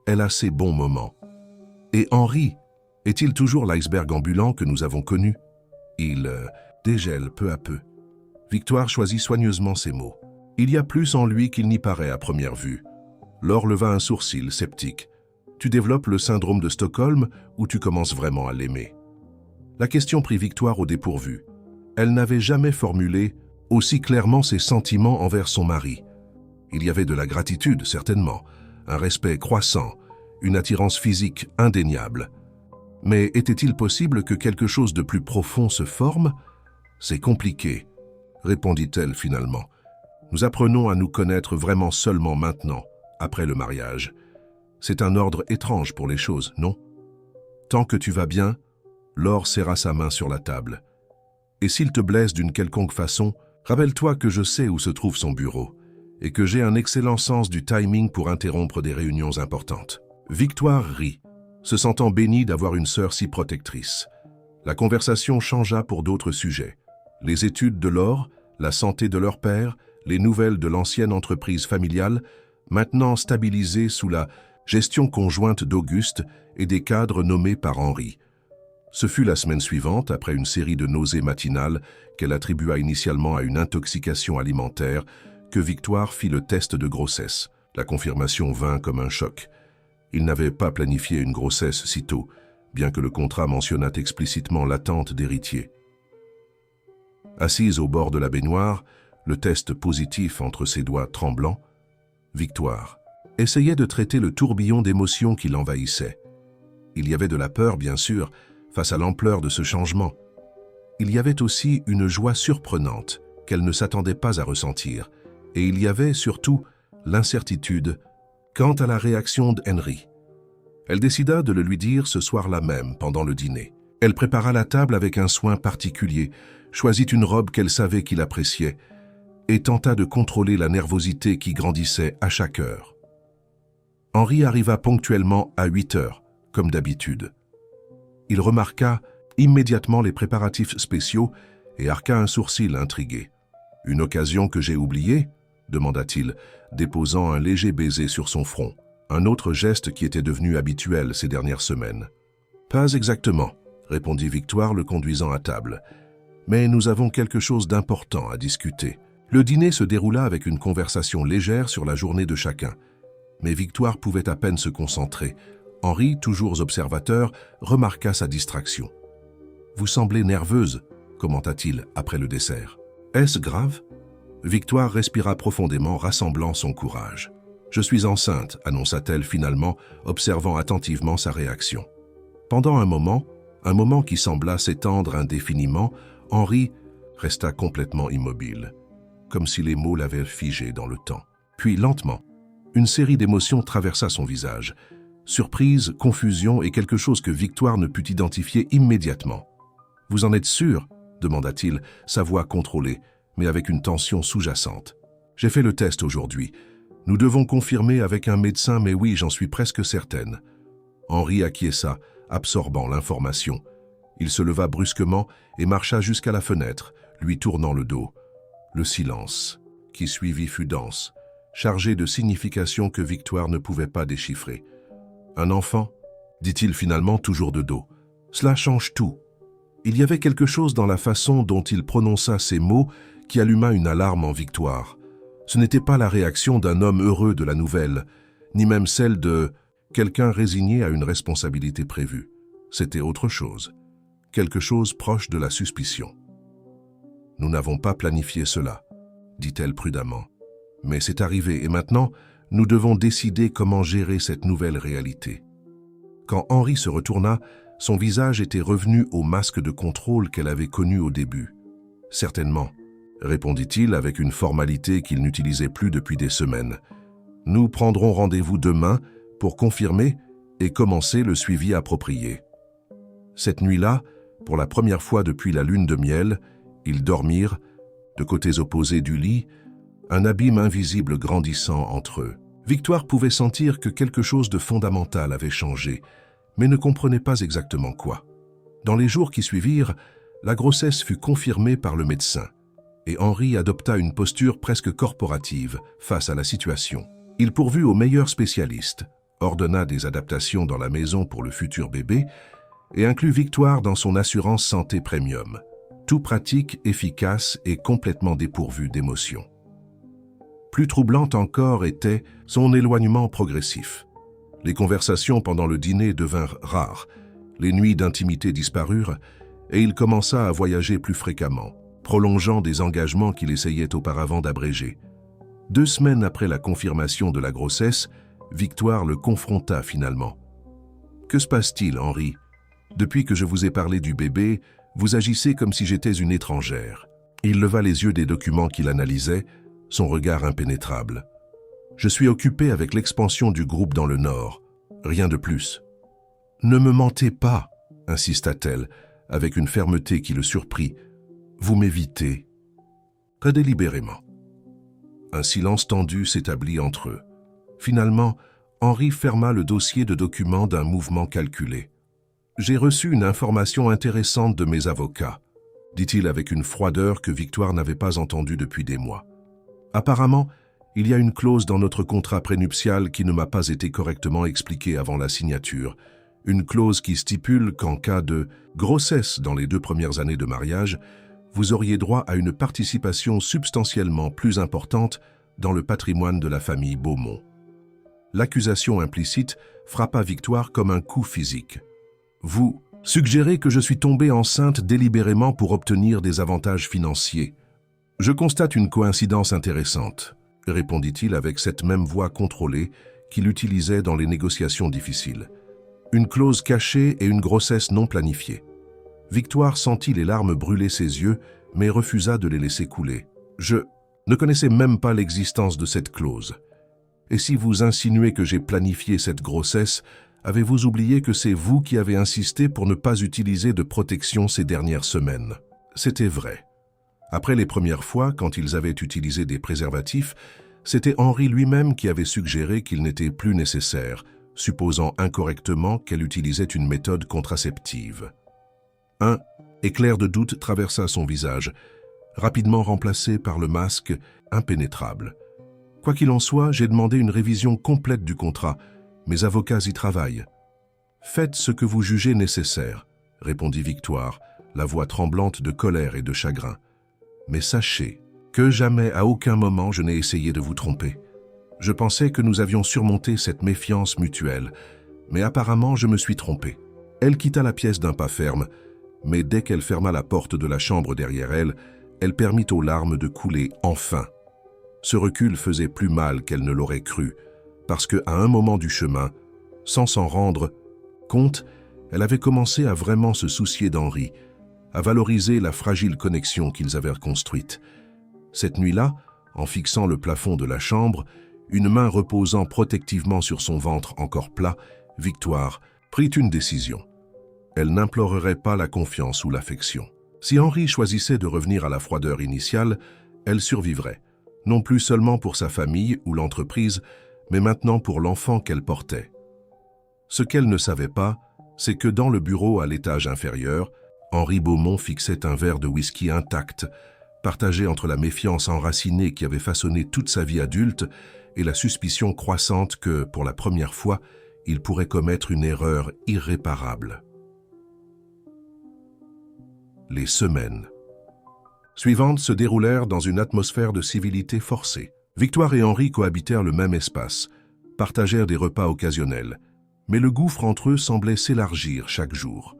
S1: elle a ses bons moments. » Et Henri, est-il toujours l'iceberg ambulant que nous avons connu ? Il dégèle peu à peu. Victoire choisit soigneusement ses mots. « Il y a plus en lui qu'il n'y paraît à première vue. » Laure leva un sourcil sceptique. « Tu développes le syndrome de Stockholm ou tu commences vraiment à l'aimer ?» La question prit Victoire au dépourvu. Elle n'avait jamais formulé aussi clairement ses sentiments envers son mari. Il y avait de la gratitude, certainement, un respect croissant, une attirance physique indéniable. Mais était-il possible que quelque chose de plus profond se forme ? « C'est compliqué, » répondit-elle finalement. « Nous apprenons à nous connaître vraiment seulement maintenant, après le mariage. C'est un ordre étrange pour les choses, non ? Tant que tu vas bien, » Laure serra sa main sur la table. « Et s'il te blesse d'une quelconque façon, rappelle-toi que je sais où se trouve son bureau et que j'ai un excellent sens du timing pour interrompre des réunions importantes. » Victoire rit, se sentant bénie d'avoir une sœur si protectrice. La conversation changea pour d'autres sujets. Les études de Laure, la santé de leur père, les nouvelles de l'ancienne entreprise familiale, maintenant stabilisée sous la gestion conjointe d'Auguste et des cadres nommés par Henri. Ce fut la semaine suivante, après une série de nausées matinales qu'elle attribua initialement à une intoxication alimentaire, que Victoire fit le test de grossesse. La confirmation vint comme un choc. Il n'avait pas planifié une grossesse si tôt, bien que le contrat mentionnât explicitement l'attente d'héritier. Assise au bord de la baignoire, le test positif entre ses doigts tremblants, Victoire essayait de traiter le tourbillon d'émotions qui l'envahissait. Il y avait de la peur, bien sûr, face à l'ampleur de ce changement. Il y avait aussi une joie surprenante qu'elle ne s'attendait pas à ressentir, et il y avait surtout l'incertitude quant à la réaction d'Henri. Elle décida de le lui dire ce soir-là même, pendant le dîner. Elle prépara la table avec un soin particulier, choisit une robe qu'elle savait qu'il appréciait, et tenta de contrôler la nervosité qui grandissait à chaque heure. Henri arriva ponctuellement à 8 heures, comme d'habitude. Il remarqua immédiatement les préparatifs spéciaux et arqua un sourcil intrigué. « Une occasion que j'ai oubliée ?» demanda-t-il, déposant un léger baiser sur son front, un autre geste qui était devenu habituel ces dernières semaines. « Pas exactement, » répondit Victoire, le conduisant à table. « Mais nous avons quelque chose d'important à discuter. » Le dîner se déroula avec une conversation légère sur la journée de chacun. Mais Victoire pouvait à peine se concentrer. Henri, toujours observateur, remarqua sa distraction. « Vous semblez nerveuse » commenta-t-il après le dessert. « Est-ce grave ?» Victoire respira profondément, rassemblant son courage. « Je suis enceinte » annonça-t-elle finalement, observant attentivement sa réaction. Pendant un moment qui sembla s'étendre indéfiniment, Henri resta complètement immobile, comme si les mots l'avaient figé dans le temps. Puis, lentement, une série d'émotions traversa son visage. Surprise, confusion et quelque chose que Victoire ne put identifier immédiatement. « Vous en êtes sûr ?» demanda-t-il, sa voix contrôlée, mais avec une tension sous-jacente. « J'ai fait le test aujourd'hui. Nous devons confirmer avec un médecin, mais oui, j'en suis presque certaine. » Henri acquiesça, absorbant l'information. Il se leva brusquement et marcha jusqu'à la fenêtre, lui tournant le dos. Le silence qui suivit fut dense, chargé de significations que Victoire ne pouvait pas déchiffrer. « Un enfant ?» dit-il finalement, toujours de dos. « Cela change tout. » Il y avait quelque chose dans la façon dont il prononça ces mots qui alluma une alarme en Victoire. Ce n'était pas la réaction d'un homme heureux de la nouvelle, ni même celle de quelqu'un résigné à une responsabilité prévue. C'était autre chose, quelque chose proche de la suspicion. « Nous n'avons pas planifié cela, » dit-elle prudemment. « Mais c'est arrivé et maintenant, nous devons décider comment gérer cette nouvelle réalité. » Quand Henri se retourna, son visage était revenu au masque de contrôle qu'elle avait connu au début. « Certainement, » répondit-il avec une formalité qu'il n'utilisait plus depuis des semaines. « Nous prendrons rendez-vous demain pour confirmer et commencer le suivi approprié. » Cette nuit-là, pour la première fois depuis la lune de miel, ils dormirent, de côtés opposés du lit, un abîme invisible grandissant entre eux. Victoire pouvait sentir que quelque chose de fondamental avait changé, mais ne comprenait pas exactement quoi. Dans les jours qui suivirent, la grossesse fut confirmée par le médecin, et Henri adopta une posture presque corporative face à la situation. Il pourvut aux meilleurs spécialistes, ordonna des adaptations dans la maison pour le futur bébé, et inclut Victoire dans son assurance santé premium. Tout pratique, efficace et complètement dépourvu d'émotion. Plus troublante encore était son éloignement progressif. Les conversations pendant le dîner devinrent rares, les nuits d'intimité disparurent, et il commença à voyager plus fréquemment, prolongeant des engagements qu'il essayait auparavant d'abréger. 2 semaines après la confirmation de la grossesse, Victoire le confronta finalement. « Que se passe-t-il, Henri ? Depuis que je vous ai parlé du bébé, vous agissez comme si j'étais une étrangère. » Il leva les yeux des documents qu'il analysait, son regard impénétrable. « Je suis occupé avec l'expansion du groupe dans le Nord. Rien de plus. »« Ne me mentez pas, » insista-t-elle, avec une fermeté qui le surprit. « Vous m'évitez. » Très délibérément. Un silence tendu s'établit entre eux. Finalement, Henri ferma le dossier de documents d'un mouvement calculé. « J'ai reçu une information intéressante de mes avocats, » dit-il avec une froideur que Victoire n'avait pas entendue depuis des mois. « Apparemment, il y a une clause dans notre contrat prénuptial qui ne m'a pas été correctement expliquée avant la signature. Une clause qui stipule qu'en cas de grossesse dans les 2 premières années de mariage, vous auriez droit à une participation substantiellement plus importante dans le patrimoine de la famille Beaumont. » L'accusation implicite frappa Victoire comme un coup physique. « Vous suggérez que je suis tombée enceinte délibérément pour obtenir des avantages financiers. Je constate une coïncidence intéressante, » répondit-il avec cette même voix contrôlée qu'il utilisait dans les négociations difficiles. Une clause cachée et une grossesse non planifiée. Victoire sentit les larmes brûler ses yeux, mais refusa de les laisser couler. « Je ne connaissais même pas l'existence de cette clause. Et si vous insinuez que j'ai planifié cette grossesse, Avez-vous oublié que c'est vous qui avez insisté pour ne pas utiliser de protection ces dernières semaines? C'était vrai. Après les premières fois, quand ils avaient utilisé des préservatifs, c'était Henri lui-même qui avait suggéré qu'il n'était plus nécessaire, supposant incorrectement qu'elle utilisait une méthode contraceptive. Un éclair de doute traversa son visage, rapidement remplacé par le masque impénétrable. Quoi qu'il en soit, j'ai demandé une révision complète du contrat. Mes avocats y travaillent. Faites ce que vous jugez nécessaire, répondit Victoire, la voix tremblante de colère et de chagrin. Mais sachez que jamais, à aucun moment, je n'ai essayé de vous tromper. Je pensais que nous avions surmonté cette méfiance mutuelle, mais apparemment je me suis trompé. Elle quitta la pièce d'un pas ferme, mais dès qu'elle ferma la porte de la chambre derrière elle, elle permit aux larmes de couler enfin. Ce recul faisait plus mal qu'elle ne l'aurait cru, parce qu'à un moment du chemin, sans s'en rendre compte, elle avait commencé à vraiment se soucier d'Henri, à valoriser la fragile connexion qu'ils avaient construite. Cette nuit-là, en fixant le plafond de la chambre, une main reposant protectivement sur son ventre encore plat, Victoire prit une décision. Elle n'implorerait pas la confiance ou l'affection. Si Henri choisissait de revenir à la froideur initiale, elle survivrait, non plus seulement pour sa famille ou l'entreprise, mais maintenant pour l'enfant qu'elle portait. Ce qu'elle ne savait pas, c'est que dans le bureau à l'étage inférieur, Henri Beaumont fixait un verre de whisky intact, partagé entre la méfiance enracinée qui avait façonné toute sa vie adulte et la suspicion croissante que, pour la première fois, il pourrait commettre une erreur irréparable. Les semaines suivantes se déroulèrent dans une atmosphère de civilité forcée. Victoire et Henri cohabitèrent le même espace, partagèrent des repas occasionnels, mais le gouffre entre eux semblait s'élargir chaque jour.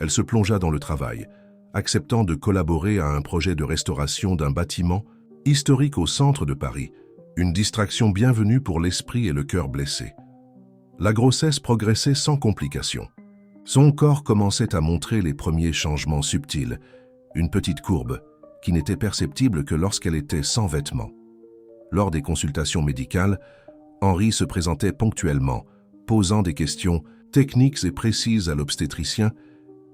S1: Elle se plongea dans le travail, acceptant de collaborer à un projet de restauration d'un bâtiment historique au centre de Paris, une distraction bienvenue pour l'esprit et le cœur blessés. La grossesse progressait sans complications. Son corps commençait à montrer les premiers changements subtils, une petite courbe, qui n'était perceptible que lorsqu'elle était sans vêtements. Lors des consultations médicales, Henri se présentait ponctuellement, posant des questions techniques et précises à l'obstétricien,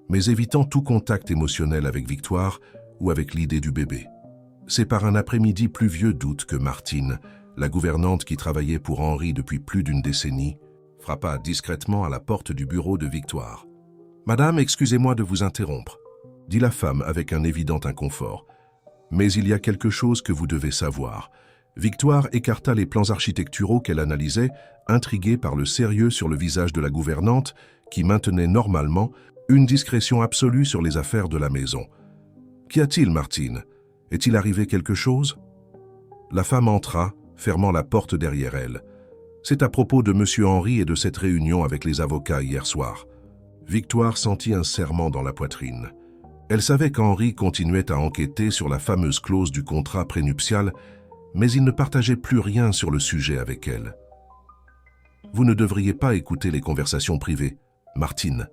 S1: mais évitant tout contact émotionnel avec Victoire ou avec l'idée du bébé. C'est par un après-midi pluvieux d'août que Martine, la gouvernante qui travaillait pour Henri depuis plus d'une décennie, frappa discrètement à la porte du bureau de Victoire. « Madame, excusez-moi de vous interrompre », dit la femme avec un évident inconfort. « Mais il y a quelque chose que vous devez savoir. » Victoire écarta les plans architecturaux qu'elle analysait, intriguée par le sérieux sur le visage de la gouvernante, qui maintenait normalement une discrétion absolue sur les affaires de la maison. « Qu'y a-t-il, Martine? Est-il arrivé quelque chose ?» La femme entra, fermant la porte derrière elle. « C'est à propos de M. Henri et de cette réunion avec les avocats hier soir. » Victoire sentit un serrement dans la poitrine. Elle savait qu'Henri continuait à enquêter sur la fameuse clause du contrat prénuptial, mais il ne partageait plus rien sur le sujet avec elle. « Vous ne devriez pas écouter les conversations privées, Martine, »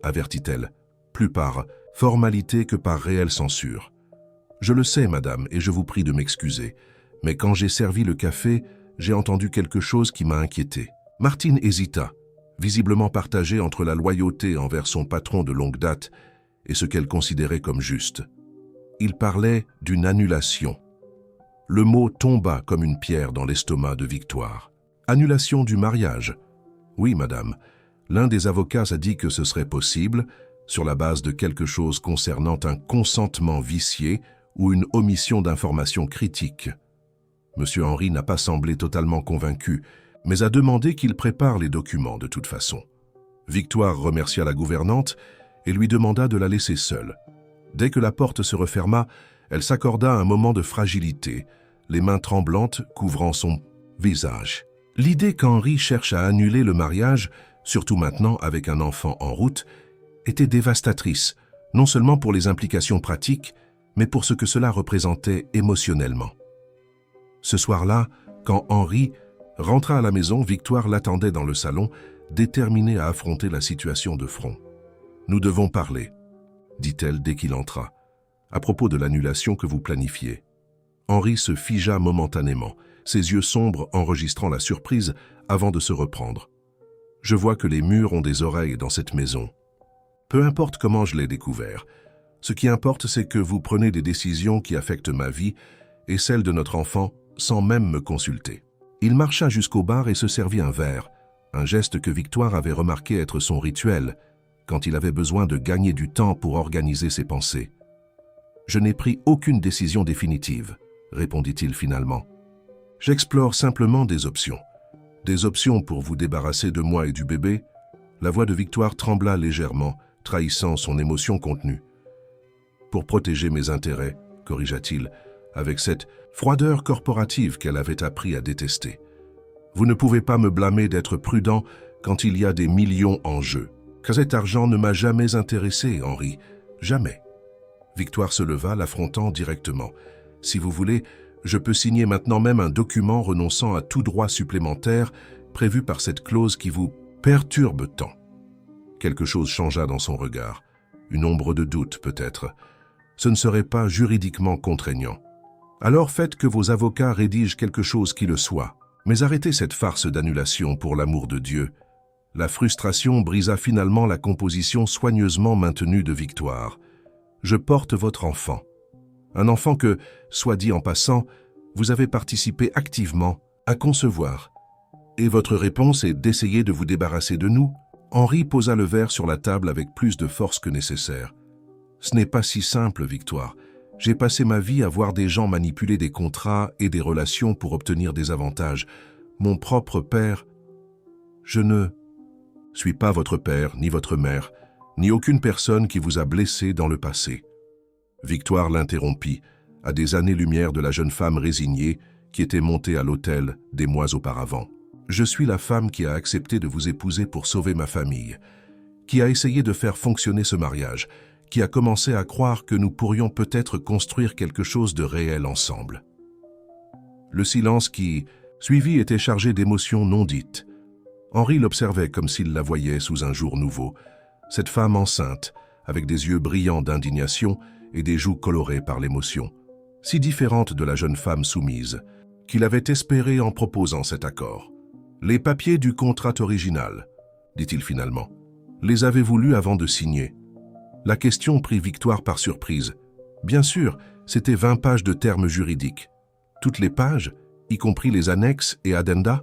S1: avertit-elle, plus par formalité que par réelle censure. « Je le sais, madame, et je vous prie de m'excuser, mais quand j'ai servi le café, j'ai entendu quelque chose qui m'a inquiété. » Martine hésita, visiblement partagée entre la loyauté envers son patron de longue date et ce qu'elle considérait comme juste. Il parlait d'une annulation. Le mot tomba comme une pierre dans l'estomac de Victoire. Annulation du mariage. Oui, madame. L'un des avocats a dit que ce serait possible, sur la base de quelque chose concernant un consentement vicié ou une omission d'informations critiques. Monsieur Henri n'a pas semblé totalement convaincu, mais a demandé qu'il prépare les documents de toute façon. Victoire remercia la gouvernante et lui demanda de la laisser seule. Dès que la porte se referma, elle s'accorda un moment de fragilité, les mains tremblantes couvrant son visage. L'idée qu'Henri cherche à annuler le mariage, surtout maintenant avec un enfant en route, était dévastatrice, non seulement pour les implications pratiques, mais pour ce que cela représentait émotionnellement. Ce soir-là, quand Henri rentra à la maison, Victoire l'attendait dans le salon, déterminée à affronter la situation de front. « Nous devons parler », dit-elle dès qu'il entra, « à propos de l'annulation que vous planifiez. » Henri se figea momentanément, ses yeux sombres enregistrant la surprise avant de se reprendre. Je vois que les murs ont des oreilles dans cette maison. Peu importe comment je l'ai découvert, ce qui importe, c'est que vous prenez des décisions qui affectent ma vie et celle de notre enfant sans même me consulter. Il marcha jusqu'au bar et se servit un verre, un geste que Victoire avait remarqué être son rituel quand il avait besoin de gagner du temps pour organiser ses pensées. « Je n'ai pris aucune décision définitive », répondit-il finalement. « J'explore simplement des options. Des options pour vous débarrasser de moi et du bébé ?» La voix de Victoire trembla légèrement, trahissant son émotion contenue. « Pour protéger mes intérêts », corrigea-t-il, avec cette froideur corporative qu'elle avait appris à détester. « Vous ne pouvez pas me blâmer d'être prudent quand il y a des millions en jeu. Car cet argent ne m'a jamais intéressé, Henri. Jamais. » Victoire se leva, l'affrontant directement. « Si vous voulez, je peux signer maintenant même un document renonçant à tout droit supplémentaire prévu par cette clause qui vous perturbe tant. » Quelque chose changea dans son regard. Une ombre de doute, peut-être. Ce ne serait pas juridiquement contraignant. Alors faites que vos avocats rédigent quelque chose qui le soit. Mais arrêtez cette farce d'annulation pour l'amour de Dieu. La frustration brisa finalement la composition soigneusement maintenue de Victoire. Je porte votre enfant. Un enfant que, soit dit en passant, vous avez participé activement à concevoir. Et votre réponse est d'essayer de vous débarrasser de nous? Henri posa le verre sur la table avec plus de force que nécessaire. Ce n'est pas si simple, Victoire. J'ai passé ma vie à voir des gens manipuler des contrats et des relations pour obtenir des avantages. Mon propre père... Je ne suis pas votre père, ni votre mère, ni aucune personne qui vous a blessé dans le passé. Victoire l'interrompit, à des années-lumière de la jeune femme résignée qui était montée à l'autel des mois auparavant. Je suis la femme qui a accepté de vous épouser pour sauver ma famille, qui a essayé de faire fonctionner ce mariage, qui a commencé à croire que nous pourrions peut-être construire quelque chose de réel ensemble. Le silence qui suivit était chargé d'émotions non dites. Henri l'observait comme s'il la voyait sous un jour nouveau, cette femme enceinte, avec des yeux brillants d'indignation et des joues colorées par l'émotion, si différente de la jeune femme soumise, qu'il avait espéré en proposant cet accord. « Les papiers du contrat original, dit-il finalement. Les avez-vous lus avant de signer ?» La question prit Victoire par surprise. Bien sûr, c'était 20 pages de termes juridiques. Toutes les pages, y compris les annexes et addenda.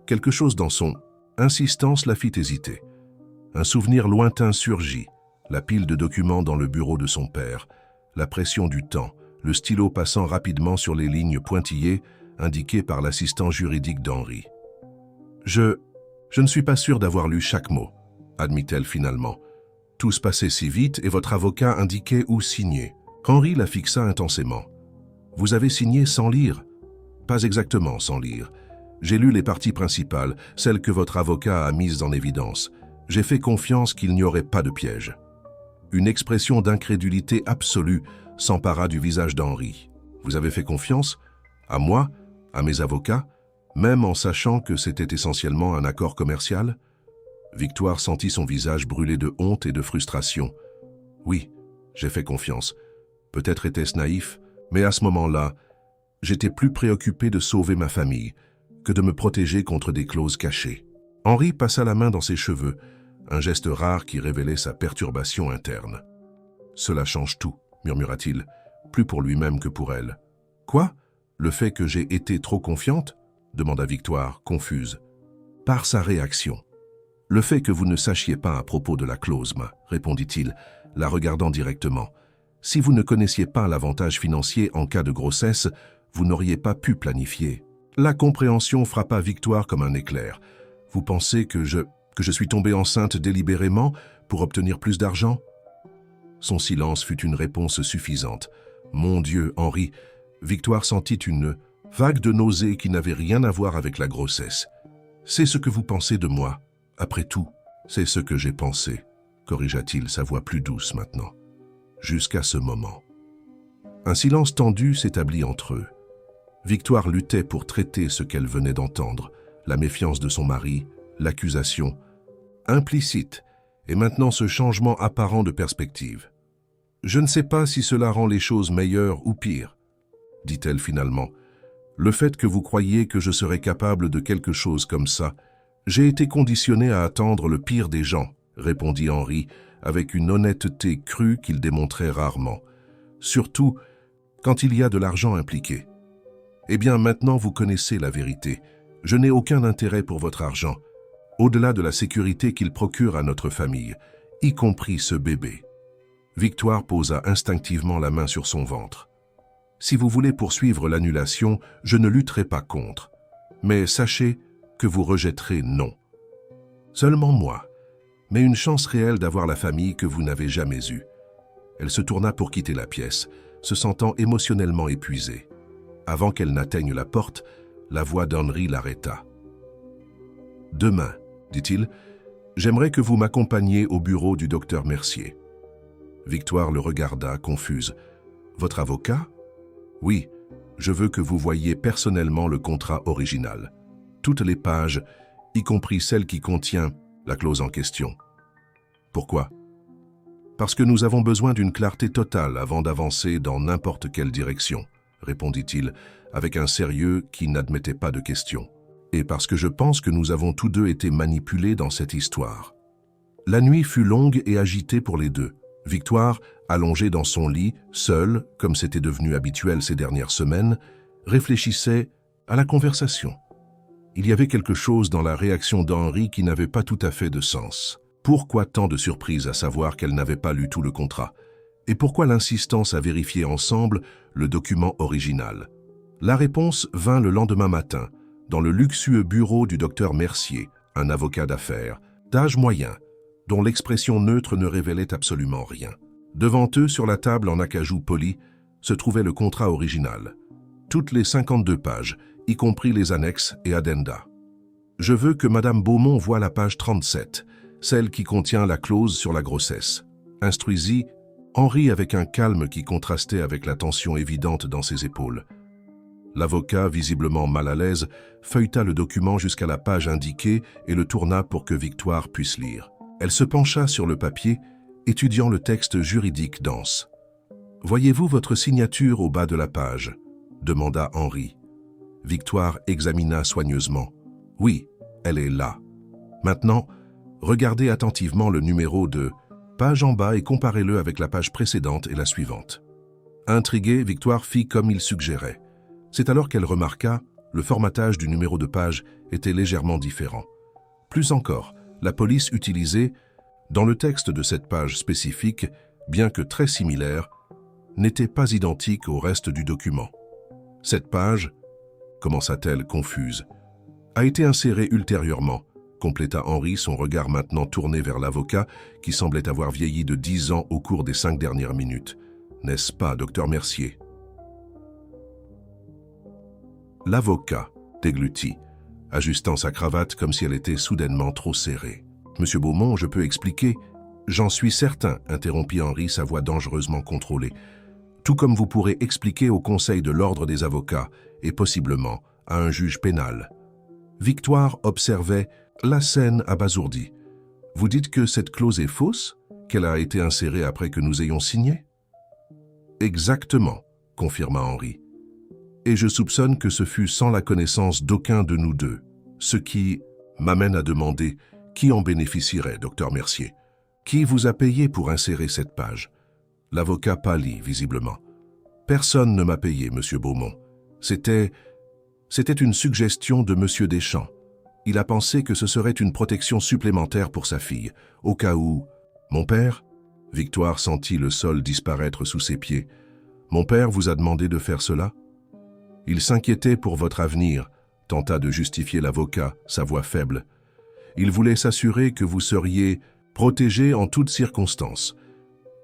S1: Quelque chose dans son insistance la fit hésiter. Un souvenir lointain surgit, la pile de documents dans le bureau de son père, la pression du temps, le stylo passant rapidement sur les lignes pointillées indiquées par l'assistant juridique d'Henri. « Je ne suis pas sûr d'avoir lu chaque mot, » admit-elle finalement. « Tout se passait si vite et votre avocat indiquait où signer. » Henri la fixa intensément. « Vous avez signé sans lire ?»« Pas exactement sans lire. J'ai lu les parties principales, celles que votre avocat a mises en évidence. J'ai fait confiance qu'il n'y aurait pas de piège. » Une expression d'incrédulité absolue s'empara du visage d'Henri. « Vous avez fait confiance? À moi? À mes avocats? Même en sachant que c'était essentiellement un accord commercial ?» Victoire sentit son visage brûler de honte et de frustration. « Oui, j'ai fait confiance. Peut-être était-ce naïf, mais à ce moment-là, j'étais plus préoccupé de sauver ma famille que de me protéger contre des clauses cachées. » Henri passa la main dans ses cheveux, un geste rare qui révélait sa perturbation interne. « Cela change tout, » murmura-t-il, plus pour lui-même que pour elle. « Quoi? Le fait que j'ai été trop confiante ?» demanda Victoire, confuse. « Par sa réaction. »« Le fait que vous ne sachiez pas à propos de la clause, répondit-il, la regardant directement. « Si vous ne connaissiez pas l'avantage financier en cas de grossesse, vous n'auriez pas pu planifier. » La compréhension frappa Victoire comme un éclair. « Vous pensez que je suis tombée enceinte délibérément pour obtenir plus d'argent ?» Son silence fut une réponse suffisante. « Mon Dieu, Henri !» Victoire sentit une vague de nausée qui n'avait rien à voir avec la grossesse. « C'est ce que vous pensez de moi. Après tout, c'est ce que j'ai pensé, » corrigea-t-il, sa voix plus douce maintenant. Jusqu'à ce moment. Un silence tendu s'établit entre eux. Victoire luttait pour traiter ce qu'elle venait d'entendre, la méfiance de son mari, l'accusation, implicite, et maintenant ce changement apparent de perspective. « Je ne sais pas si cela rend les choses meilleures ou pires, » dit-elle finalement. « Le fait que vous croyiez que je serais capable de quelque chose comme ça, J'ai été conditionné à attendre le pire des gens, répondit Henri, avec une honnêteté crue qu'il démontrait rarement. Surtout quand il y a de l'argent impliqué. Eh bien, maintenant vous connaissez la vérité. Je n'ai aucun intérêt pour votre argent, au-delà de la sécurité qu'il procure à notre famille, y compris ce bébé. Victoire posa instinctivement la main sur son ventre. Si vous voulez poursuivre l'annulation, je ne lutterai pas contre. Mais sachez que vous rejetterez non. Seulement moi, mais une chance réelle d'avoir la famille que vous n'avez jamais eue. Elle se tourna pour quitter la pièce, se sentant émotionnellement épuisée. Avant qu'elle n'atteigne la porte, la voix d'Henri l'arrêta. « Demain, dit-il, j'aimerais que vous m'accompagniez au bureau du docteur Mercier. » Victoire le regarda, confuse. « Votre avocat ? » ?»« Oui, je veux que vous voyiez personnellement le contrat original. Toutes les pages, y compris celle qui contient la clause en question. » « Pourquoi ? » ?»« Parce que nous avons besoin d'une clarté totale avant d'avancer dans n'importe quelle direction, » répondit-il, avec un sérieux qui n'admettait pas de question. « Et parce que je pense que nous avons tous deux été manipulés dans cette histoire. » La nuit fut longue et agitée pour les deux. Victoire, allongée dans son lit, seule, comme c'était devenu habituel ces dernières semaines, réfléchissait à la conversation. Il y avait quelque chose dans la réaction d'Henri qui n'avait pas tout à fait de sens. Pourquoi tant de surprise à savoir qu'elle n'avait pas lu tout le contrat? Et pourquoi l'insistance à vérifier ensemble le document original? La réponse vint le lendemain matin, dans le luxueux bureau du docteur Mercier, un avocat d'affaires, d'âge moyen, dont l'expression neutre ne révélait absolument rien. Devant eux, sur la table en acajou poli, se trouvait le contrat original. Toutes les 52 pages, y compris les annexes et addenda. « Je veux que Madame Beaumont voie la page 37, celle qui contient la clause sur la grossesse. » Instruisit Henri avec un calme qui contrastait avec la tension évidente dans ses épaules. L'avocat, visiblement mal à l'aise, feuilleta le document jusqu'à la page indiquée et le tourna pour que Victoire puisse lire. Elle se pencha sur le papier, étudiant le texte juridique dense. « Voyez-vous votre signature au bas de la page ?» demanda Henri. Victoire examina soigneusement. « Oui, elle est là. Maintenant, regardez attentivement le numéro de page en bas et comparez-le avec la page précédente et la suivante. » Intriguée, Victoire fit comme il suggérait. C'est alors qu'elle remarqua le formatage du numéro de page était légèrement différent. Plus encore, la police utilisée, dans le texte de cette page spécifique, bien que très similaire, n'était pas identique au reste du document. Cette page, commença-t-elle confuse, a été insérée ultérieurement, compléta Henri, son regard maintenant tourné vers l'avocat qui semblait avoir vieilli de 10 ans au cours des 5 dernières minutes. N'est-ce pas, docteur Mercier? L'avocat déglutit, ajustant sa cravate comme si elle était soudainement trop serrée. « Monsieur Beaumont, je peux expliquer. »« J'en suis certain, » interrompit Henri, sa voix dangereusement contrôlée. « Tout comme vous pourrez expliquer au Conseil de l'Ordre des avocats et possiblement à un juge pénal. » Victoire observait la scène abasourdie. « Vous dites que cette clause est fausse, qu'elle a été insérée après que nous ayons signé ?»« Exactement, » confirma Henri. « Et je soupçonne que ce fut sans la connaissance d'aucun de nous deux, ce qui m'amène à demander qui en bénéficierait, docteur Mercier. Qui vous a payé pour insérer cette page ?» L'avocat pâlit visiblement. « Personne ne m'a payé, monsieur Beaumont. C'était une suggestion de monsieur Deschamps. Il a pensé que ce serait une protection supplémentaire pour sa fille, au cas où... » « Mon père ?» Victoire sentit le sol disparaître sous ses pieds. « Mon père vous a demandé de faire cela ?»« Il s'inquiétait pour votre avenir, » tenta de justifier l'avocat, sa voix faible. « Il voulait s'assurer que vous seriez protégé en toutes circonstances.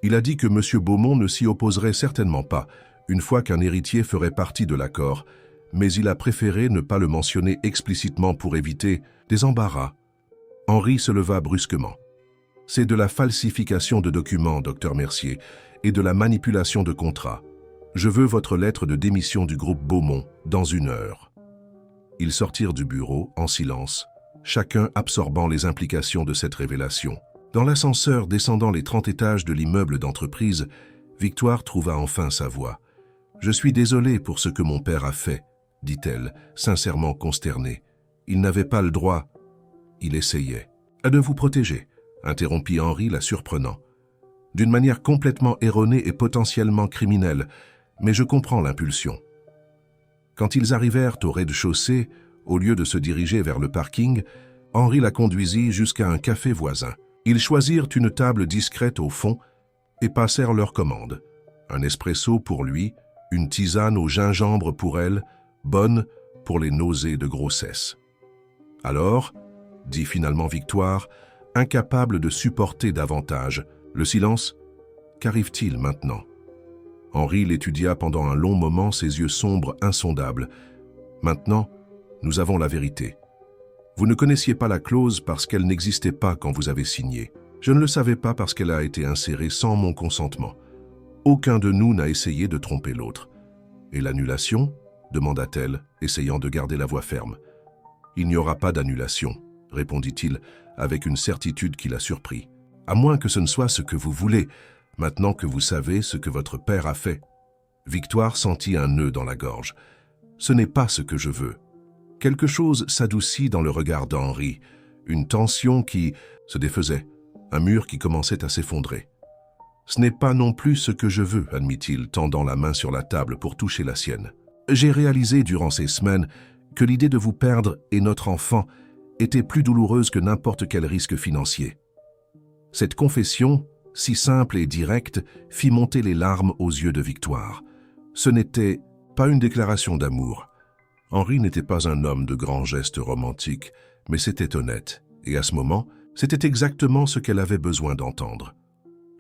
S1: Il a dit que monsieur Beaumont ne s'y opposerait certainement pas, une fois qu'un héritier ferait partie de l'accord, mais il a préféré ne pas le mentionner explicitement pour éviter des embarras. » Henri se leva brusquement. « C'est de la falsification de documents, docteur Mercier, et de la manipulation de contrats. Je veux votre lettre de démission du groupe Beaumont dans 1 heure. » Ils sortirent du bureau, en silence, chacun absorbant les implications de cette révélation. Dans l'ascenseur descendant les 30 étages de l'immeuble d'entreprise, Victoire trouva enfin sa voix. « Je suis désolée pour ce que mon père a fait, » dit-elle, sincèrement consternée. « Il n'avait pas le droit. » il essayait. « De vous protéger », interrompit Henri, la surprenant. « D'une manière complètement erronée et potentiellement criminelle, mais je comprends l'impulsion. » Quand ils arrivèrent au rez-de-chaussée, au lieu de se diriger vers le parking, Henri la conduisit jusqu'à un café voisin. Ils choisirent une table discrète au fond et passèrent leurs commandes. Un espresso pour lui, une tisane au gingembre pour elle, bonne pour les nausées de grossesse. « Alors, » dit finalement Victoire, incapable de supporter davantage, le silence, « qu'arrive-t-il maintenant ?» Henri l'étudia pendant un long moment, ses yeux sombres, insondables. « Maintenant, nous avons la vérité. Vous ne connaissiez pas la clause parce qu'elle n'existait pas quand vous avez signé. Je ne le savais pas parce qu'elle a été insérée sans mon consentement. Aucun de nous n'a essayé de tromper l'autre. Et l'annulation ? Demanda-t-elle, essayant de garder la voix ferme. Il n'y aura pas d'annulation, répondit-il, avec une certitude qui la surprit. À moins que ce ne soit ce que vous voulez, maintenant que vous savez ce que votre père a fait. Victoire sentit un nœud dans la gorge. Ce n'est pas ce que je veux. Quelque chose s'adoucit dans le regard d'Henri, une tension qui se défaisait, un mur qui commençait à s'effondrer. Ce n'est pas non plus ce que je veux, admit-il, tendant la main sur la table pour toucher la sienne. J'ai réalisé durant ces semaines que l'idée de vous perdre et notre enfant était plus douloureuse que n'importe quel risque financier. Cette confession, si simple et directe, fit monter les larmes aux yeux de Victoire. Ce n'était pas une déclaration d'amour. Henri n'était pas un homme de grands gestes romantiques, mais c'était honnête, et à ce moment, c'était exactement ce qu'elle avait besoin d'entendre.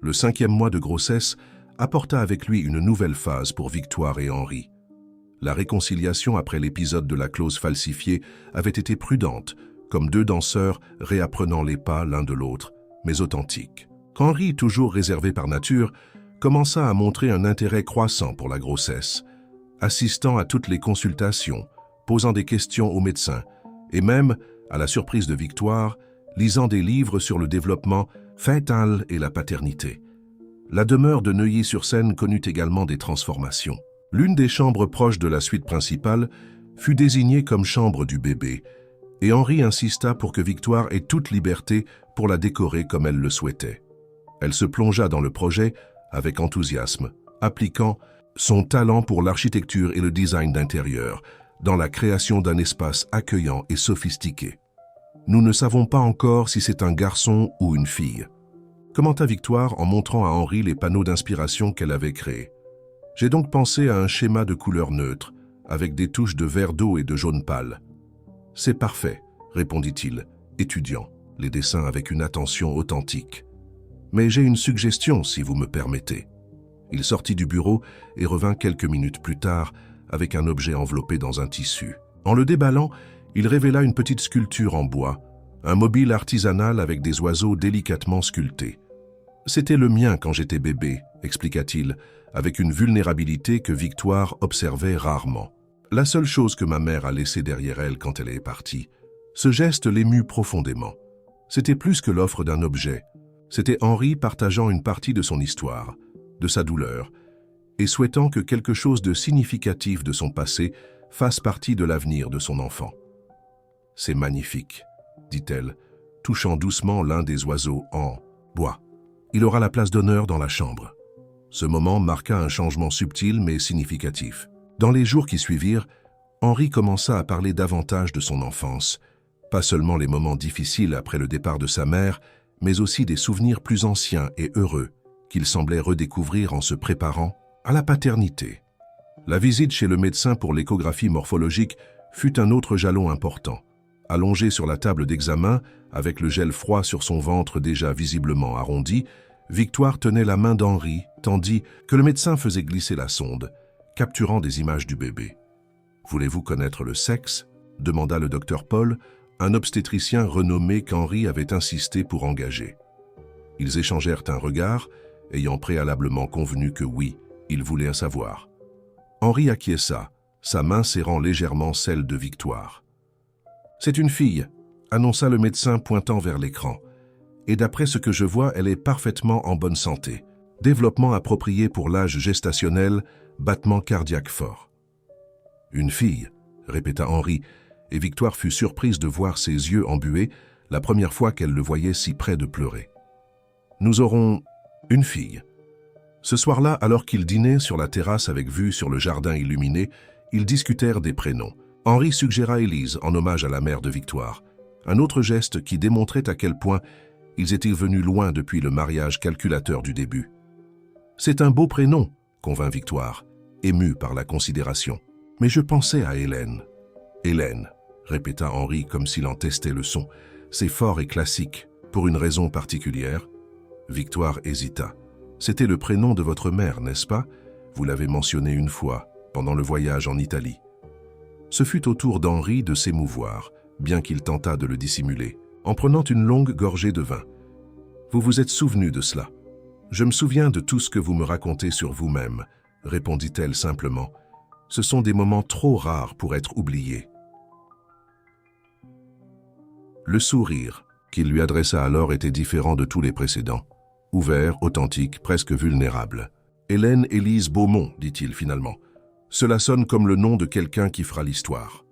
S1: Le 5e mois de grossesse apporta avec lui une nouvelle phase pour Victoire et Henri. La réconciliation après l'épisode de la clause falsifiée avait été prudente, comme deux danseurs réapprenant les pas l'un de l'autre, mais authentiques. Henri, toujours réservé par nature, commença à montrer un intérêt croissant pour la grossesse, assistant à toutes les consultations, posant des questions aux médecins, et même, à la surprise de Victoire, lisant des livres sur le développement fœtal et la paternité. La demeure de Neuilly-sur-Seine connut également des transformations. L'une des chambres proches de la suite principale fut désignée comme chambre du bébé, et Henri insista pour que Victoire ait toute liberté pour la décorer comme elle le souhaitait. Elle se plongea dans le projet avec enthousiasme, appliquant son talent pour l'architecture et le design d'intérieur, dans la création d'un espace accueillant et sophistiqué. Nous ne savons pas encore si c'est un garçon ou une fille, commenta Victoire en montrant à Henri les panneaux d'inspiration qu'elle avait créés. J'ai donc pensé à un schéma de couleurs neutres, avec des touches de vert d'eau et de jaune pâle. C'est parfait, répondit-il, étudiant les dessins avec une attention authentique. Mais j'ai une suggestion, si vous me permettez. Il sortit du bureau et revint quelques minutes plus tard avec un objet enveloppé dans un tissu. En le déballant, il révéla une petite sculpture en bois, un mobile artisanal avec des oiseaux délicatement sculptés. « C'était le mien quand j'étais bébé », expliqua-t-il, avec une vulnérabilité que Victoire observait rarement. La seule chose que ma mère a laissée derrière elle quand elle est partie. Ce geste l'émut profondément. C'était plus que l'offre d'un objet. C'était Henri partageant une partie de son histoire, de sa douleur, et souhaitant que quelque chose de significatif de son passé fasse partie de l'avenir de son enfant. « C'est magnifique », dit-elle, touchant doucement l'un des oiseaux en bois. « Il aura la place d'honneur dans la chambre. » Ce moment marqua un changement subtil mais significatif. Dans les jours qui suivirent, Henri commença à parler davantage de son enfance, pas seulement les moments difficiles après le départ de sa mère, mais aussi des souvenirs plus anciens et heureux qu'il semblait redécouvrir en se préparant à la paternité. La visite chez le médecin pour l'échographie morphologique fut un autre jalon important. Allongé sur la table d'examen, avec le gel froid sur son ventre déjà visiblement arrondi, Victoire tenait la main d'Henri, tandis que le médecin faisait glisser la sonde, capturant des images du bébé. « Voulez-vous connaître le sexe ?» demanda le docteur Paul, un obstétricien renommé qu'Henri avait insisté pour engager. Ils échangèrent un regard, ayant préalablement convenu que oui, ils voulaient savoir. Henri acquiesça, sa main serrant légèrement celle de Victoire. « C'est une fille », annonça le médecin pointant vers l'écran. « Et d'après ce que je vois, elle est parfaitement en bonne santé. Développement approprié pour l'âge gestationnel, battement cardiaque fort. »« Une fille », répéta Henri, et Victoire fut surprise de voir ses yeux embués, la première fois qu'elle le voyait si près de pleurer. « Nous aurons une fille. » Ce soir-là, alors qu'ils dînaient sur la terrasse avec vue sur le jardin illuminé, ils discutèrent des prénoms. Henri suggéra Élise en hommage à la mère de Victoire, un autre geste qui démontrait à quel point ils étaient venus loin depuis le mariage calculateur du début. « C'est un beau prénom, » convint Victoire, émue par la considération. « Mais je pensais à Hélène. »« Hélène, » répéta Henri comme s'il en testait le son. « C'est fort et classique, pour une raison particulière. » Victoire hésita. « C'était le prénom de votre mère, n'est-ce pas? Vous l'avez mentionné une fois, pendant le voyage en Italie. » Ce fut au tour d'Henri de s'émouvoir, bien qu'il tentât de le dissimuler, en prenant une longue gorgée de vin. « Vous vous êtes souvenu de cela. Je me souviens de tout ce que vous me racontez sur vous-même, » répondit-elle simplement. « Ce sont des moments trop rares pour être oubliés. » Le sourire qu'il lui adressa alors était différent de tous les précédents. Ouvert, authentique, presque vulnérable. « Hélène Élise Beaumont, dit-il finalement. Cela sonne comme le nom de quelqu'un qui fera l'histoire. »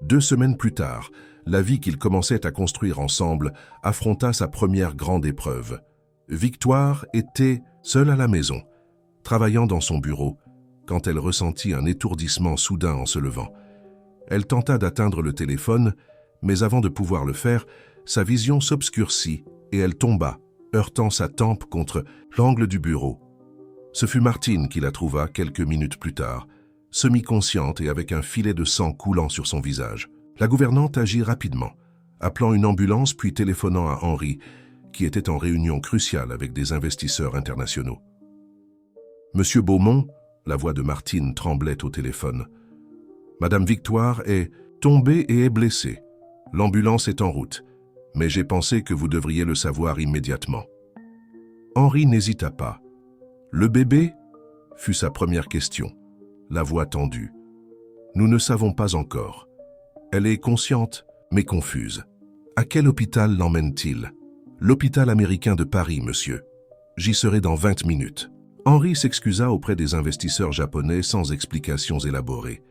S1: 2 semaines plus tard, la vie qu'ils commençaient à construire ensemble affronta sa première grande épreuve. Victoire était seule à la maison, travaillant dans son bureau, quand elle ressentit un étourdissement soudain en se levant. Elle tenta d'atteindre le téléphone, mais avant de pouvoir le faire, sa vision s'obscurcit et elle tomba, heurtant sa tempe contre l'angle du bureau. Ce fut Martine qui la trouva quelques minutes plus tard, semi-consciente et avec un filet de sang coulant sur son visage. La gouvernante agit rapidement, appelant une ambulance puis téléphonant à Henri, qui était en réunion cruciale avec des investisseurs internationaux. « Monsieur Beaumont », la voix de Martine tremblait au téléphone. « Madame Victoire est tombée et est blessée. L'ambulance est en route, mais j'ai pensé que vous devriez le savoir immédiatement. » Henri n'hésita pas. « Le bébé ?» fut sa première question, la voix tendue. « Nous ne savons pas encore. Elle est consciente, mais confuse. À quel hôpital l'emmène-t-il ? » « L'hôpital américain de Paris, monsieur. J'y serai dans 20 minutes. » Henri s'excusa auprès des investisseurs japonais sans explications élaborées.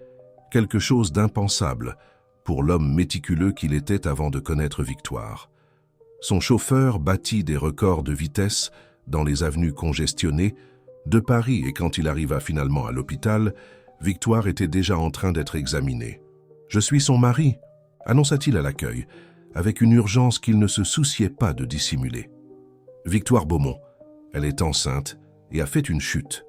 S1: Quelque chose d'impensable pour l'homme méticuleux qu'il était avant de connaître Victoire. Son chauffeur battit des records de vitesse dans les avenues congestionnées de Paris et quand il arriva finalement à l'hôpital, Victoire était déjà en train d'être examinée. « Je suis son mari », annonça-t-il à l'accueil, avec une urgence qu'il ne se souciait pas de dissimuler. « Victoire Beaumont, elle est enceinte et a fait une chute. »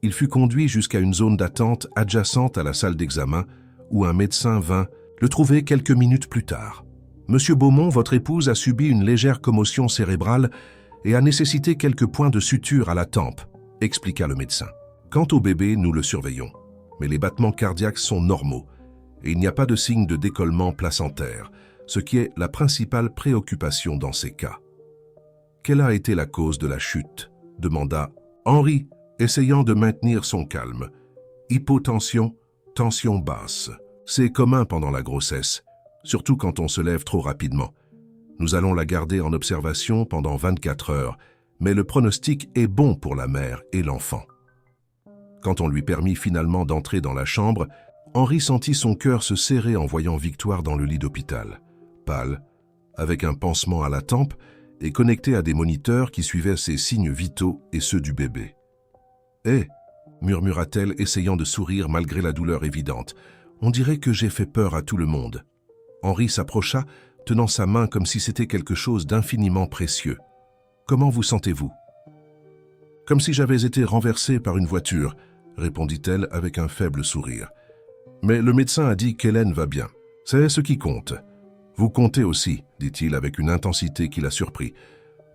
S1: Il fut conduit jusqu'à une zone d'attente adjacente à la salle d'examen où un médecin vint le trouver quelques minutes plus tard. « Monsieur Beaumont, votre épouse a subi une légère commotion cérébrale et a nécessité quelques points de suture à la tempe, » expliqua le médecin. « Quant au bébé, nous le surveillons, mais les battements cardiaques sont normaux et il n'y a pas de signe de décollement placentaire, ce qui est la principale préoccupation dans ces cas. »« Quelle a été la cause de la chute ?» demanda Henri, essayant de maintenir son calme. « Hypotension, tension basse. C'est commun pendant la grossesse, surtout quand on se lève trop rapidement. Nous allons la garder en observation pendant 24 heures, mais le pronostic est bon pour la mère et l'enfant. » Quand on lui permit finalement d'entrer dans la chambre, Henri sentit son cœur se serrer en voyant Victoire dans le lit d'hôpital. Pâle, avec un pansement à la tempe et connecté à des moniteurs qui suivaient ses signes vitaux et ceux du bébé. « Eh !» murmura-t-elle, essayant de sourire malgré la douleur évidente. « On dirait que j'ai fait peur à tout le monde. » Henri s'approcha, tenant sa main comme si c'était quelque chose d'infiniment précieux. « Comment vous sentez-vous »« Comme si j'avais été renversée par une voiture, » répondit-elle avec un faible sourire. « Mais le médecin a dit qu'Hélène va bien. C'est ce qui compte. » « Vous comptez aussi, dit-il avec une intensité qui la surprit.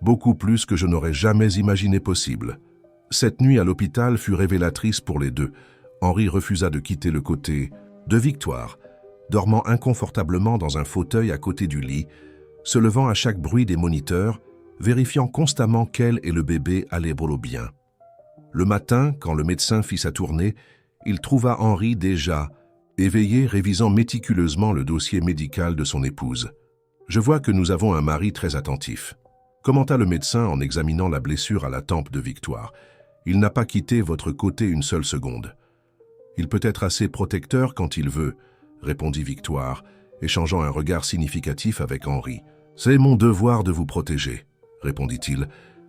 S1: Beaucoup plus que je n'aurais jamais imaginé possible. Cette nuit à l'hôpital fut révélatrice pour les deux. Henri refusa de quitter le côté de Victoire, dormant inconfortablement dans un fauteuil à côté du lit, se levant à chaque bruit des moniteurs, vérifiant constamment qu'elle et le bébé allaient bel bien. Le matin, quand le médecin fit sa tournée, il trouva Henri déjà éveillé, révisant méticuleusement le dossier médical de son épouse. « Je vois que nous avons un mari très attentif. » commenta le médecin en examinant la blessure à la tempe de Victoire. « Il n'a pas quitté votre côté une seule seconde. »« Il peut être assez protecteur quand il veut, » répondit Victoire, échangeant un regard significatif avec Henri. « C'est mon devoir de vous protéger », répondit-il,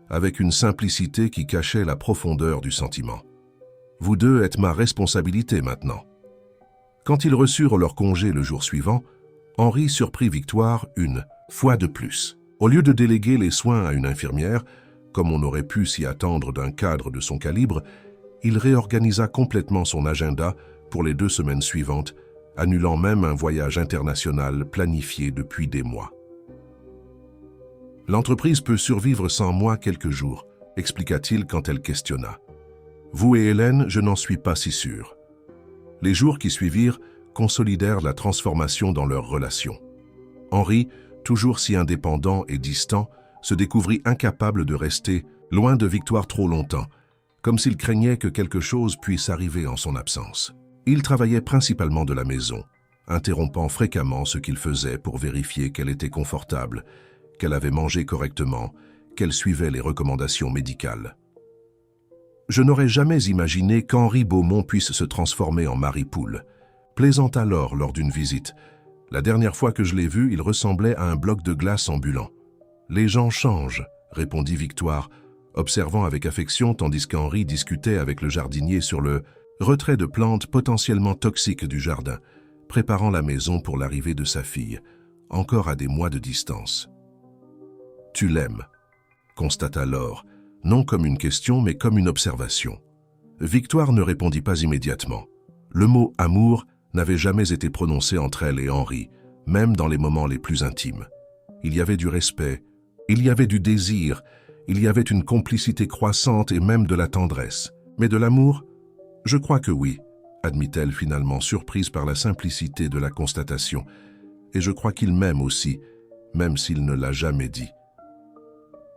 S1: avec une simplicité qui cachait la profondeur du sentiment. « Vous deux êtes ma responsabilité maintenant. » Quand ils reçurent leur congé le jour suivant, Henri surprit Victoire une fois de plus. Au lieu de déléguer les soins à une infirmière, comme on aurait pu s'y attendre d'un cadre de son calibre, il réorganisa complètement son agenda pour les 2 semaines suivantes, annulant même un voyage international planifié depuis des mois. « L'entreprise peut survivre sans moi quelques jours », expliqua-t-il quand elle questionna. « Vous et Hélène, je n'en suis pas si sûr. » Les jours qui suivirent consolidèrent la transformation dans leur relation. Henri, toujours si indépendant et distant, se découvrit incapable de rester loin de Victoire trop longtemps, comme s'il craignait que quelque chose puisse arriver en son absence. Il travaillait principalement de la maison, interrompant fréquemment ce qu'il faisait pour vérifier qu'elle était confortable, qu'elle avait mangé correctement, qu'elle suivait les recommandations médicales. Je n'aurais jamais imaginé qu'Henri Beaumont puisse se transformer en Marie-Poule, plaisanta alors lors d'une visite. La dernière fois que je l'ai vu, il ressemblait à un bloc de glace ambulant. « Les gens changent », répondit Victoire, observant avec affection tandis qu'Henri discutait avec le jardinier sur le retrait de plantes potentiellement toxiques du jardin, préparant la maison pour l'arrivée de sa fille, encore à des mois de distance. « Tu l'aimes », constata Laure, non comme une question mais comme une observation. Victoire ne répondit pas immédiatement. Le mot « amour » n'avait jamais été prononcé entre elle et Henri, même dans les moments les plus intimes. Il y avait du respect, il y avait du désir, il y avait une complicité croissante et même de la tendresse. Mais de l'amour? Je crois que oui, admit-elle finalement, surprise par la simplicité de la constatation. Et je crois qu'il m'aime aussi, même s'il ne l'a jamais dit.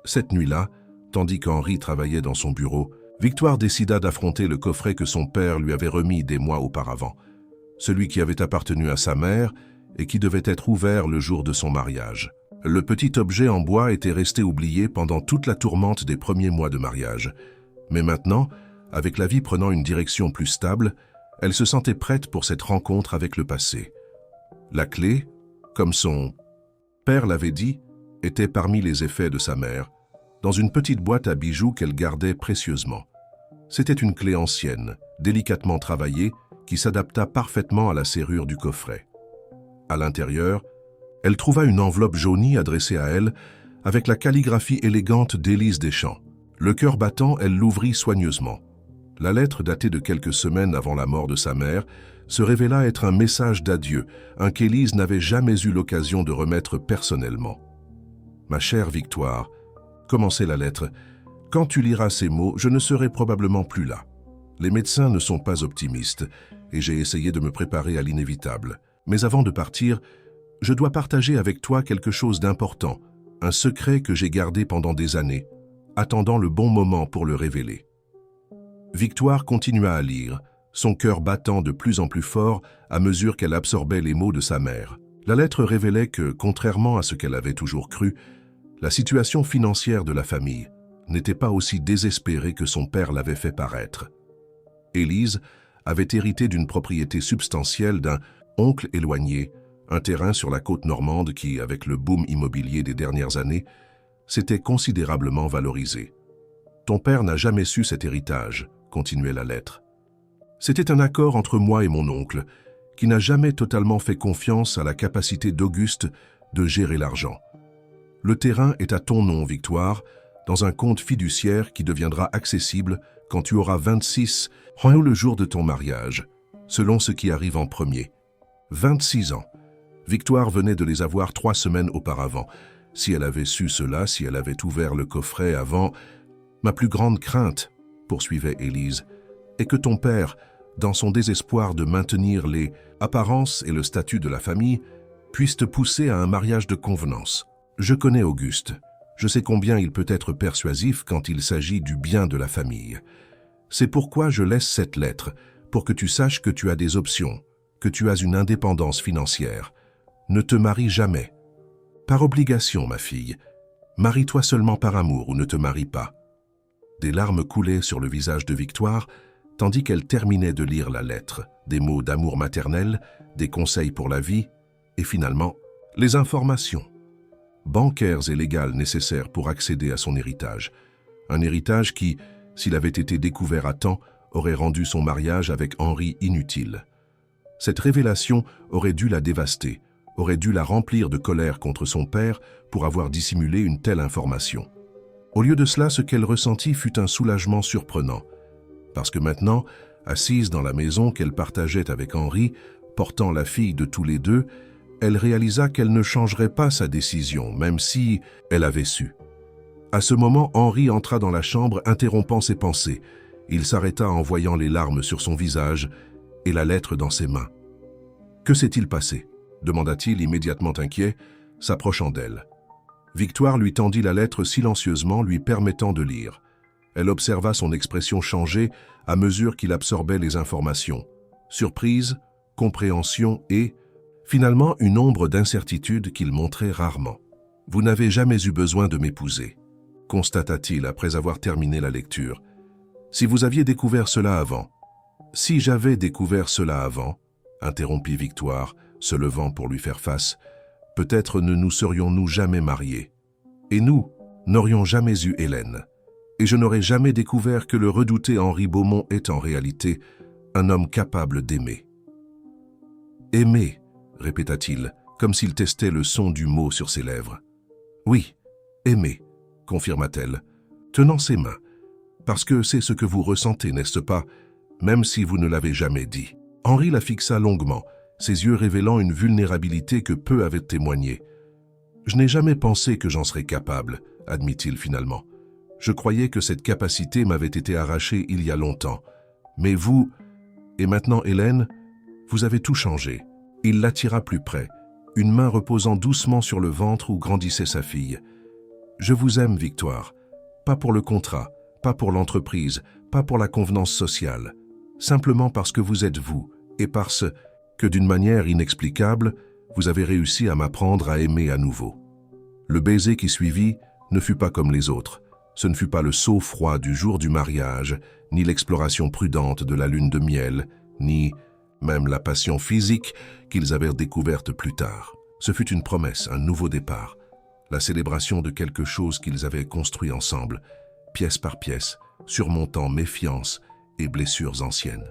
S1: Cette nuit-là, tandis qu'Henri travaillait dans son bureau, Victoire décida d'affronter le coffret que son père lui avait remis des mois auparavant, celui qui avait appartenu à sa mère et qui devait être ouvert le jour de son mariage. Le petit objet en bois était resté oublié pendant toute la tourmente des premiers mois de mariage. Mais maintenant, avec la vie prenant une direction plus stable, elle se sentait prête pour cette rencontre avec le passé. La clé, comme son père l'avait dit, était parmi les effets de sa mère, dans une petite boîte à bijoux qu'elle gardait précieusement. C'était une clé ancienne, délicatement travaillée, qui s'adapta parfaitement à la serrure du coffret. À l'intérieur, elle trouva une enveloppe jaunie adressée à elle, avec la calligraphie élégante d'Élise Deschamps. Le cœur battant, elle l'ouvrit soigneusement. La lettre, datée de quelques semaines avant la mort de sa mère, se révéla être un message d'adieu, un qu'Élise n'avait jamais eu l'occasion de remettre personnellement. « Ma chère Victoire », commençait la lettre, « quand tu liras ces mots, je ne serai probablement plus là. Les médecins ne sont pas optimistes, et j'ai essayé de me préparer à l'inévitable. Mais avant de partir, je dois partager avec toi quelque chose d'important, un secret que j'ai gardé pendant des années, attendant le bon moment pour le révéler. » Victoire continua à lire, son cœur battant de plus en plus fort à mesure qu'elle absorbait les mots de sa mère. La lettre révélait que, contrairement à ce qu'elle avait toujours cru, la situation financière de la famille n'était pas aussi désespérée que son père l'avait fait paraître. Élise avait hérité d'une propriété substantielle d'un oncle éloigné, un terrain sur la côte normande qui, avec le boom immobilier des dernières années, s'était considérablement valorisé. « Ton père n'a jamais su cet héritage », continuait la lettre. « C'était un accord entre moi et mon oncle, qui n'a jamais totalement fait confiance à la capacité d'Auguste de gérer l'argent. Le terrain est à ton nom, Victoire, dans un compte fiduciaire qui deviendra accessible quand tu auras 26 ans le jour de ton mariage, selon ce qui arrive en premier. 26 ans. Victoire venait de les avoir 3 semaines auparavant. Si elle avait su cela, si elle avait ouvert le coffret avant... Ma plus grande crainte, poursuivait Élise, est que ton père, dans son désespoir de maintenir les apparences et le statut de la famille, puisse te pousser à un mariage de convenance. Je connais Auguste. Je sais combien il peut être persuasif quand il s'agit du bien de la famille. C'est pourquoi je laisse cette lettre, pour que tu saches que tu as des options, que tu as une indépendance financière. Ne te marie jamais. Par obligation, ma fille. Marie-toi seulement par amour ou ne te marie pas. » Des larmes coulaient sur le visage de Victoire, tandis qu'elle terminait de lire la lettre, des mots d'amour maternel, des conseils pour la vie, Et finalement, les informations bancaires et légales nécessaires pour accéder à son héritage. Un héritage qui, s'il avait été découvert à temps, aurait rendu son mariage avec Henri inutile. Cette révélation aurait dû la dévaster, aurait dû la remplir de colère contre son père pour avoir dissimulé une telle information. Au lieu de cela, ce qu'elle ressentit fut un soulagement surprenant, parce que maintenant, assise dans la maison qu'elle partageait avec Henri, portant la fille de tous les deux, elle réalisa qu'elle ne changerait pas sa décision, même si elle avait su. À ce moment, Henri entra dans la chambre, interrompant ses pensées. Il s'arrêta en voyant les larmes sur son visage et la lettre dans ses mains. « Que s'est-il passé » demanda-t-il immédiatement inquiet, s'approchant d'elle. Victoire lui tendit la lettre silencieusement, lui permettant de lire. Elle observa son expression changer à mesure qu'il absorbait les informations. Surprise, compréhension et, finalement, une ombre d'incertitude qu'il montrait rarement. « Vous n'avez jamais eu besoin de m'épouser », constata-t-il après avoir terminé la lecture. « Si vous aviez découvert cela avant. »« Si j'avais découvert cela avant, » interrompit Victoire, se levant pour lui faire face, « peut-être ne nous serions-nous jamais mariés. Et nous n'aurions jamais eu Hélène. Et je n'aurais jamais découvert que le redouté Henri Beaumont est en réalité un homme capable d'aimer. »« Aimer » répéta-t-il, comme s'il testait le son du mot sur ses lèvres. « Oui, aimer » confirma-t-elle, tenant ses mains, parce que c'est ce que vous ressentez, n'est-ce pas, même si vous ne l'avez jamais dit. Henri la fixa longuement, ses yeux révélant une vulnérabilité que peu avaient témoigné. « Je n'ai jamais pensé que j'en serais capable, » admit-il finalement. « Je croyais que cette capacité m'avait été arrachée il y a longtemps. Mais vous, et maintenant Hélène, vous avez tout changé. » Il l'attira plus près, une main reposant doucement sur le ventre où grandissait sa fille. « Je vous aime, Victoire, pas pour le contrat, pas pour l'entreprise, pas pour la convenance sociale, simplement parce que vous êtes vous, et parce que, d'une manière inexplicable, vous avez réussi à m'apprendre à aimer à nouveau. » Le baiser qui suivit ne fut pas comme les autres. Ce ne fut pas le saut froid du jour du mariage, ni l'exploration prudente de la lune de miel, ni même la passion physique qu'ils avaient découverte plus tard. Ce fut une promesse, un nouveau départ, la célébration de quelque chose qu'ils avaient construit ensemble, pièce par pièce, surmontant méfiance et blessures anciennes.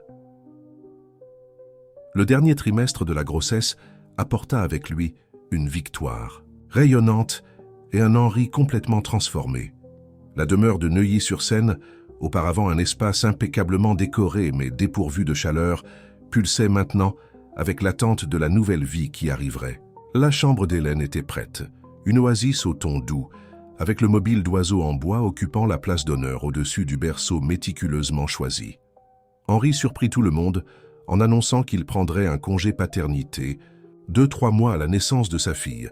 S1: Le dernier trimestre de la grossesse apporta avec lui une victoire, rayonnante et un Henri complètement transformé. La demeure de Neuilly-sur-Seine, auparavant un espace impeccablement décoré mais dépourvu de chaleur, pulsait maintenant avec l'attente de la nouvelle vie qui arriverait. La chambre d'Hélène était prête, une oasis au ton doux, avec le mobile d'oiseaux en bois occupant la place d'honneur au-dessus du berceau méticuleusement choisi. Henri surprit tout le monde en annonçant qu'il prendrait un congé paternité, 2-3 mois à la naissance de sa fille,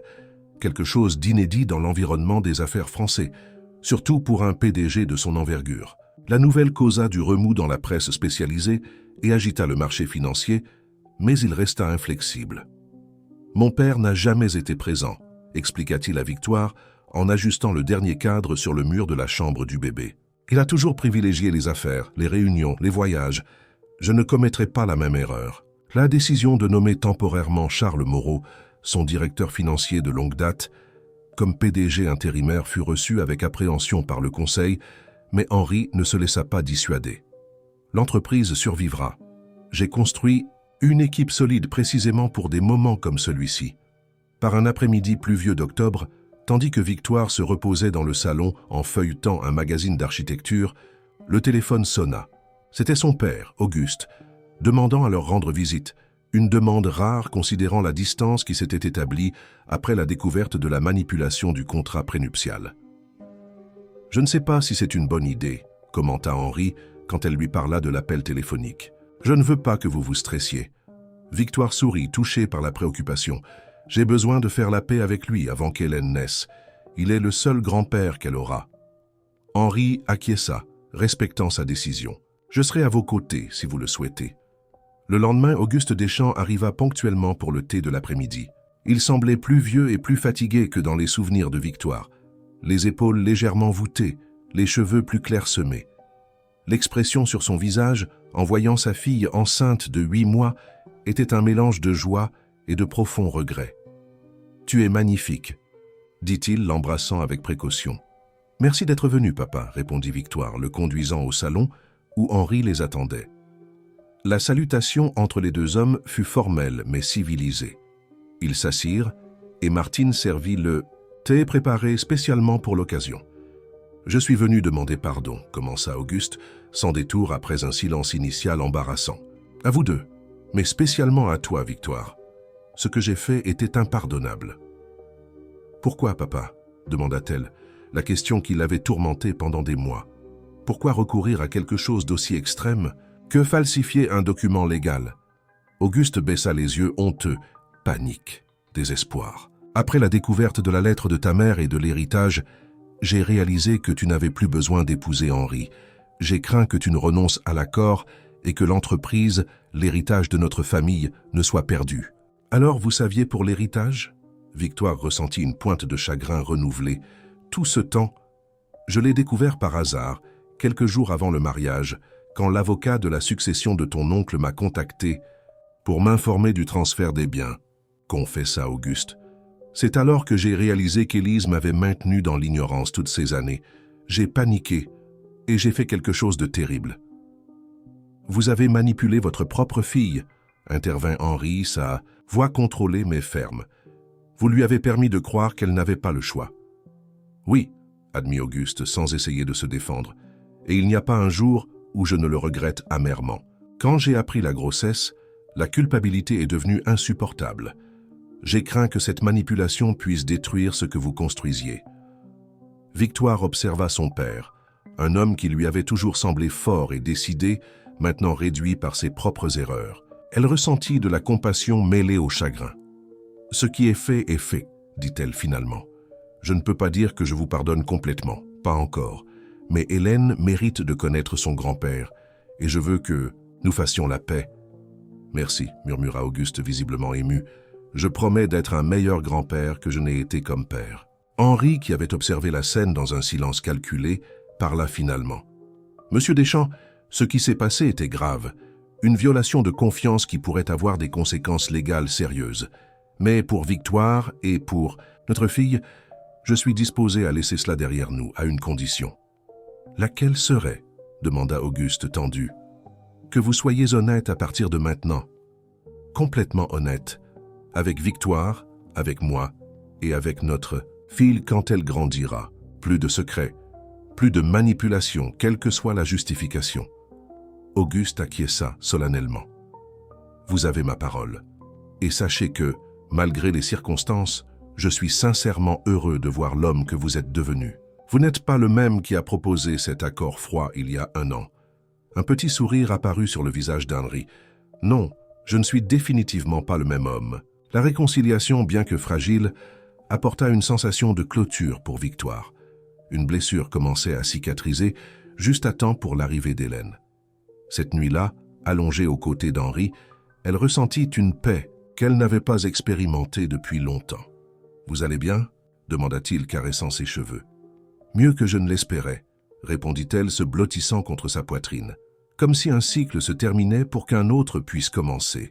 S1: quelque chose d'inédit dans l'environnement des affaires français, surtout pour un PDG de son envergure. La nouvelle causa du remous dans la presse spécialisée et agita le marché financier, mais il resta inflexible. « Mon père n'a jamais été présent », expliqua-t-il à Victoire en ajustant le dernier cadre sur le mur de la chambre du bébé. « Il a toujours privilégié les affaires, les réunions, les voyages. Je ne commettrai pas la même erreur. » La décision de nommer temporairement Charles Moreau, son directeur financier de longue date, comme PDG intérimaire fut reçue avec appréhension par le conseil, mais Henri ne se laissa pas dissuader. « L'entreprise survivra. J'ai construit une équipe solide précisément pour des moments comme celui-ci. » Par un après-midi pluvieux d'octobre, tandis que Victoire se reposait dans le salon en feuilletant un magazine d'architecture, le téléphone sonna. C'était son père, Auguste, demandant à leur rendre visite, une demande rare considérant la distance qui s'était établie après la découverte de la manipulation du contrat prénuptial. « Je ne sais pas si c'est une bonne idée, » commenta Henri quand elle lui parla de l'appel téléphonique. « Je ne veux pas que vous vous stressiez. » Victoire sourit, touchée par la préoccupation. « J'ai besoin de faire la paix avec lui avant qu'Hélène naisse. Il est le seul grand-père qu'elle aura. » Henri acquiesça, respectant sa décision. « Je serai à vos côtés si vous le souhaitez. » Le lendemain, Auguste Deschamps arriva ponctuellement pour le thé de l'après-midi. Il semblait plus vieux et plus fatigué que dans les souvenirs de Victoire. Les épaules légèrement voûtées, les cheveux plus clairsemés. L'expression sur son visage, en voyant sa fille enceinte de 8 mois, était un mélange de joie et de profond regret. Tu es magnifique, dit-il, l'embrassant avec précaution. Merci d'être venu, papa, répondit Victoire, le conduisant au salon où Henri les attendait. La salutation entre les deux hommes fut formelle mais civilisée. Ils s'assirent et Martine servit le thé préparé spécialement pour l'occasion. « Je suis venu demander pardon », commença Auguste, sans détour après un silence initial embarrassant. « À vous deux, mais spécialement à toi, Victoire. Ce que j'ai fait était impardonnable. »« Pourquoi, papa ?» demanda-t-elle, la question qui l'avait tourmentée pendant des mois. « Pourquoi recourir à quelque chose d'aussi extrême que falsifier un document légal ?» Auguste baissa les yeux honteux, panique, désespoir. « Après la découverte de la lettre de ta mère et de l'héritage, j'ai réalisé que tu n'avais plus besoin d'épouser Henri. J'ai craint que tu ne renonces à l'accord et que l'entreprise, l'héritage de notre famille, ne soit perdu. »« Alors vous saviez pour l'héritage ?» Victoire ressentit une pointe de chagrin renouvelée. « Tout ce temps, je l'ai découvert par hasard, quelques jours avant le mariage, quand l'avocat de la succession de ton oncle m'a contacté pour m'informer du transfert des biens, » confessa Auguste. « C'est alors que j'ai réalisé qu'Élise m'avait maintenu dans l'ignorance toutes ces années. J'ai paniqué et j'ai fait quelque chose de terrible. »« Vous avez manipulé votre propre fille, » intervint Henri, sa voix contrôlée mais ferme. « Vous lui avez permis de croire qu'elle n'avait pas le choix. »« Oui, » admit Auguste sans essayer de se défendre, « et il n'y a pas un jour où je ne le regrette amèrement. Quand j'ai appris la grossesse, la culpabilité est devenue insupportable. J'ai craint que cette manipulation puisse détruire ce que vous construisiez. » Victoire observa son père, un homme qui lui avait toujours semblé fort et décidé, maintenant réduit par ses propres erreurs. Elle ressentit de la compassion mêlée au chagrin. « Ce qui est fait, dit-elle finalement. Je ne peux pas dire que je vous pardonne complètement, pas encore, mais Hélène mérite de connaître son grand-père, et je veux que nous fassions la paix. »« Merci, » murmura Auguste visiblement ému. « Je promets d'être un meilleur grand-père que je n'ai été comme père. » Henri, qui avait observé la scène dans un silence calculé, parla finalement. « Monsieur Deschamps, ce qui s'est passé était grave, une violation de confiance qui pourrait avoir des conséquences légales sérieuses. Mais pour Victoire et pour notre fille, je suis disposé à laisser cela derrière nous, à une condition. »« Laquelle serait ?» demanda Auguste tendu. « Que vous soyez honnête à partir de maintenant. Complètement honnête. Avec Victoire, avec moi et avec notre fille quand elle grandira. Plus de secrets, plus de manipulation, quelle que soit la justification. » Auguste acquiesça solennellement. « Vous avez ma parole. Et sachez que, malgré les circonstances, je suis sincèrement heureux de voir l'homme que vous êtes devenu. Vous n'êtes pas le même qui a proposé cet accord froid il y a 1 an. » Un petit sourire apparut sur le visage d'Henri. « Non, je ne suis définitivement pas le même homme. » La réconciliation, bien que fragile, apporta une sensation de clôture pour Victoire. Une blessure commençait à cicatriser juste à temps pour l'arrivée d'Hélène. Cette nuit-là, allongée aux côtés d'Henri, elle ressentit une paix qu'elle n'avait pas expérimentée depuis longtemps. « Vous allez bien ?» demanda-t-il, caressant ses cheveux. « Mieux que je ne l'espérais », répondit-elle, se blottissant contre sa poitrine, comme si un cycle se terminait pour qu'un autre puisse commencer.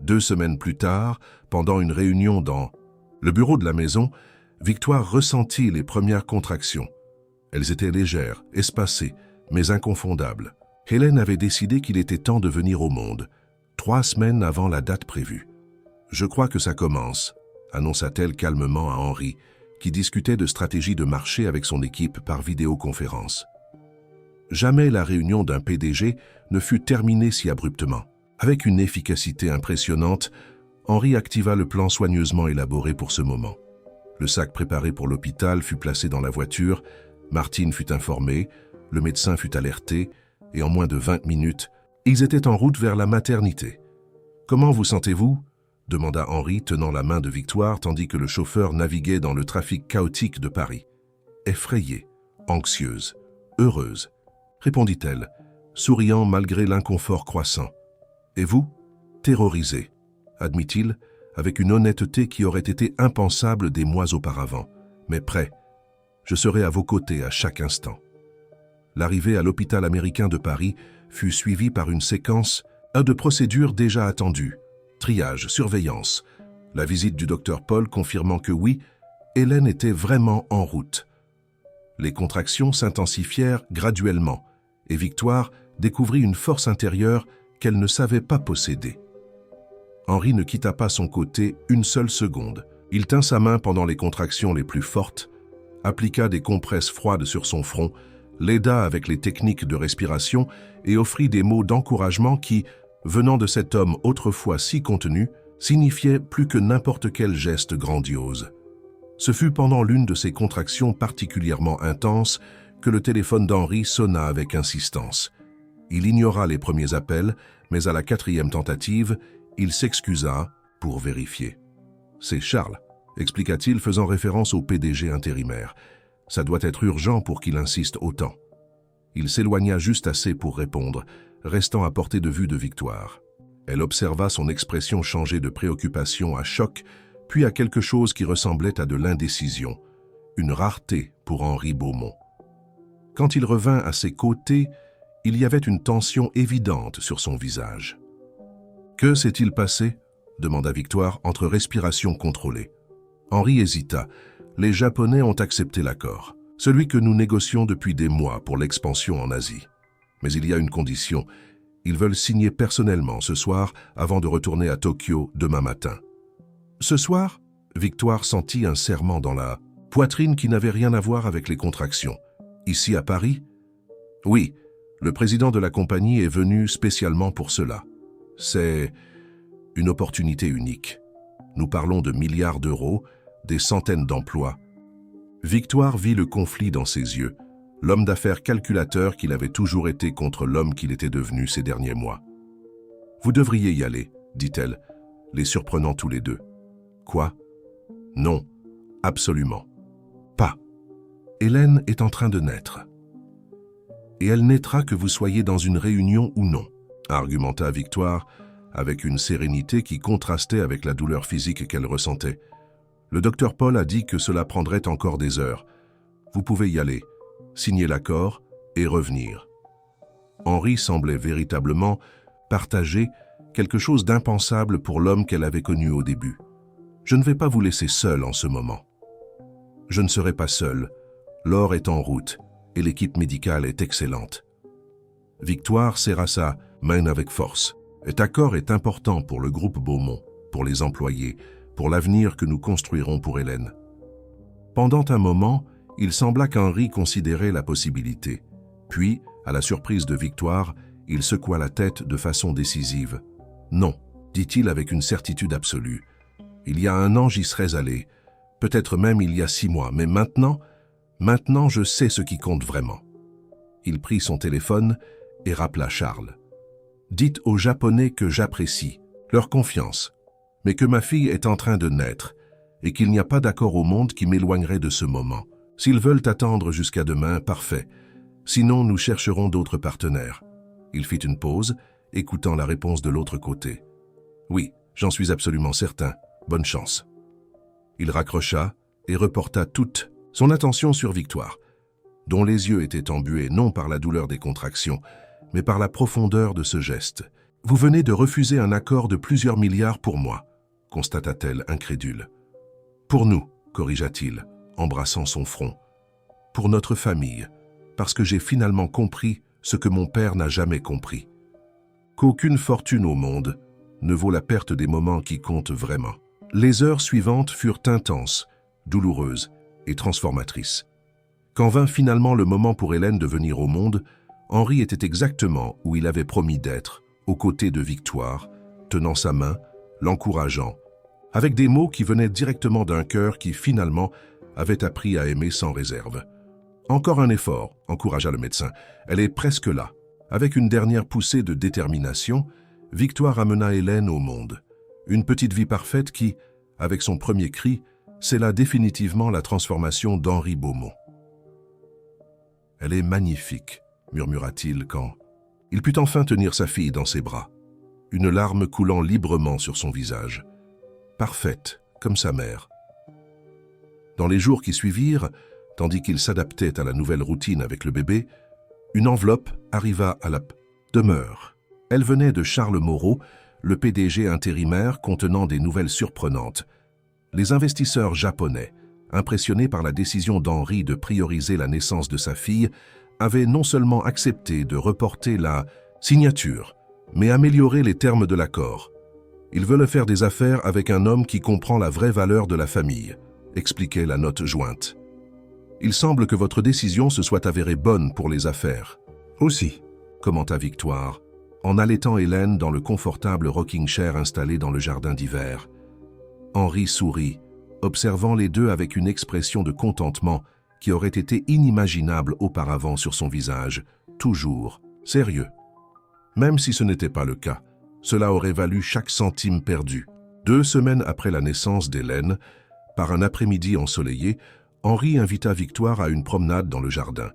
S1: 2 semaines plus tard, pendant une réunion dans le bureau de la maison, Victoire ressentit les premières contractions. Elles étaient légères, espacées, mais inconfondables. Hélène avait décidé qu'il était temps de venir au monde, 3 semaines avant la date prévue. « Je crois que ça commence », annonça-t-elle calmement à Henri, qui discutait de stratégie de marché avec son équipe par vidéoconférence. Jamais la réunion d'un PDG ne fut terminée si abruptement. Avec une efficacité impressionnante, Henri activa le plan soigneusement élaboré pour ce moment. Le sac préparé pour l'hôpital fut placé dans la voiture, Martine fut informée, le médecin fut alerté, et en moins de 20 minutes, ils étaient en route vers la maternité. « Comment vous sentez-vous » demanda Henri, tenant la main de Victoire tandis que le chauffeur naviguait dans le trafic chaotique de Paris. « Effrayée, anxieuse, heureuse » répondit-elle, souriant malgré l'inconfort croissant. « Et vous ?» Terrorisé, admit-il, avec une honnêteté qui aurait été impensable des mois auparavant, mais prêt. Je serai à vos côtés à chaque instant. L'arrivée à l'hôpital américain de Paris fut suivie par une séquence de procédures déjà attendues. Triage, surveillance. La visite du docteur Paul confirmant que oui, Hélène était vraiment en route. Les contractions s'intensifièrent graduellement et Victoire découvrit une force intérieure qu'elle ne savait pas posséder. Henri ne quitta pas son côté une seule seconde. Il tint sa main pendant les contractions les plus fortes, appliqua des compresses froides sur son front, l'aida avec les techniques de respiration et offrit des mots d'encouragement qui, venant de cet homme autrefois si contenu, signifiaient plus que n'importe quel geste grandiose. Ce fut pendant l'une de ces contractions particulièrement intenses que le téléphone d'Henri sonna avec insistance. Il ignora les premiers appels, mais à la 4e tentative, il s'excusa pour vérifier. « C'est Charles », expliqua-t-il faisant référence au PDG intérimaire. « Ça doit être urgent pour qu'il insiste autant. » Il s'éloigna juste assez pour répondre, restant à portée de vue de Victoire. Elle observa son expression changer de préoccupation à choc, puis à quelque chose qui ressemblait à de l'indécision, une rareté pour Henri Beaumont. Quand il revint à ses côtés, il y avait une tension évidente sur son visage. « Que s'est-il passé ?» demanda Victoire entre respirations contrôlées. Henri hésita. Les Japonais ont accepté l'accord, celui que nous négocions depuis des mois pour l'expansion en Asie. Mais il y a une condition. Ils veulent signer personnellement ce soir avant de retourner à Tokyo demain matin. Ce soir, Victoire sentit un serrement dans la poitrine qui n'avait rien à voir avec les contractions. Ici à Paris? Oui, le président de la compagnie est venu spécialement pour cela. C'est une opportunité unique. Nous parlons de milliards d'euros, des centaines d'emplois. Victoire vit le conflit dans ses yeux, l'homme d'affaires calculateur qu'il avait toujours été contre l'homme qu'il était devenu ces derniers mois. « Vous devriez y aller, » dit-elle, les surprenant tous les deux. « Quoi ? Non, absolument. Pas. Hélène est en train de naître. Et elle naîtra que vous soyez dans une réunion ou non, » argumenta Victoire, avec une sérénité qui contrastait avec la douleur physique qu'elle ressentait. Le docteur Paul a dit que cela prendrait encore des heures. Vous pouvez y aller, signer l'accord et revenir. Henri semblait véritablement partager quelque chose d'impensable pour l'homme qu'elle avait connu au début. Je ne vais pas vous laisser seul en ce moment. Je ne serai pas seul. Laure est en route et l'équipe médicale est excellente. Victoire serra sa main avec force. Cet accord est important pour le groupe Beaumont, pour les employés, pour l'avenir que nous construirons pour Hélène. Pendant un moment, il sembla qu'Henri considérait la possibilité. Puis, à la surprise de Victoire, il secoua la tête de façon décisive. « Non », dit-il avec une certitude absolue. « Il y a 1 an, j'y serais allé. Peut-être même il y a 6 mois. Mais maintenant je sais ce qui compte vraiment. » Il prit son téléphone et rappela Charles. « Dites aux Japonais que j'apprécie leur confiance, mais que ma fille est en train de naître et qu'il n'y a pas d'accord au monde qui m'éloignerait de ce moment. S'ils veulent attendre jusqu'à demain, parfait. Sinon, nous chercherons d'autres partenaires. » Il fit une pause, écoutant la réponse de l'autre côté. « Oui, j'en suis absolument certain. Bonne chance. » Il raccrocha et reporta toute son attention sur Victoire, dont les yeux étaient embués non par la douleur des contractions, mais par la profondeur de ce geste. « Vous venez de refuser un accord de plusieurs milliards pour moi, » constata-t-elle incrédule. « Pour nous, » corrigea-t-il, embrassant son front. « Pour notre famille, parce que j'ai finalement compris ce que mon père n'a jamais compris. Qu'aucune fortune au monde ne vaut la perte des moments qui comptent vraiment. » Les heures suivantes furent intenses, douloureuses et transformatrices. Quand vint finalement le moment pour Hélène de venir au monde, Henri était exactement où il avait promis d'être, aux côtés de Victoire, tenant sa main, l'encourageant, avec des mots qui venaient directement d'un cœur qui finalement avait appris à aimer sans réserve. « Encore un effort », encouragea le médecin. « Elle est presque là. » Avec une dernière poussée de détermination, Victoire amena Hélène au monde. Une petite vie parfaite qui, avec son premier cri, scella définitivement la transformation d'Henri Beaumont. « Elle est magnifique », murmura-t-il quand il put enfin tenir sa fille dans ses bras, une larme coulant librement sur son visage. Parfaite, comme sa mère. Dans les jours qui suivirent, tandis qu'il s'adaptait à la nouvelle routine avec le bébé, une enveloppe arriva à la demeure. Elle venait de Charles Moreau, le PDG intérimaire contenant des nouvelles surprenantes. Les investisseurs japonais, impressionnés par la décision d'Henri de prioriser la naissance de sa fille, avaient non seulement accepté de reporter la signature, mais amélioré les termes de l'accord. Ils veulent faire des affaires avec un homme qui comprend la vraie valeur de la famille, expliquait la note jointe. Il semble que votre décision se soit avérée bonne pour les affaires. Aussi, commenta Victoire, en allaitant Hélène dans le confortable rocking chair installé dans le jardin d'hiver. Henri sourit, observant les deux avec une expression de contentement qui aurait été inimaginable auparavant sur son visage, toujours sérieux. Même si ce n'était pas le cas, cela aurait valu chaque centime perdu. 2 semaines après la naissance d'Hélène, par un après-midi ensoleillé, Henri invita Victoire à une promenade dans le jardin.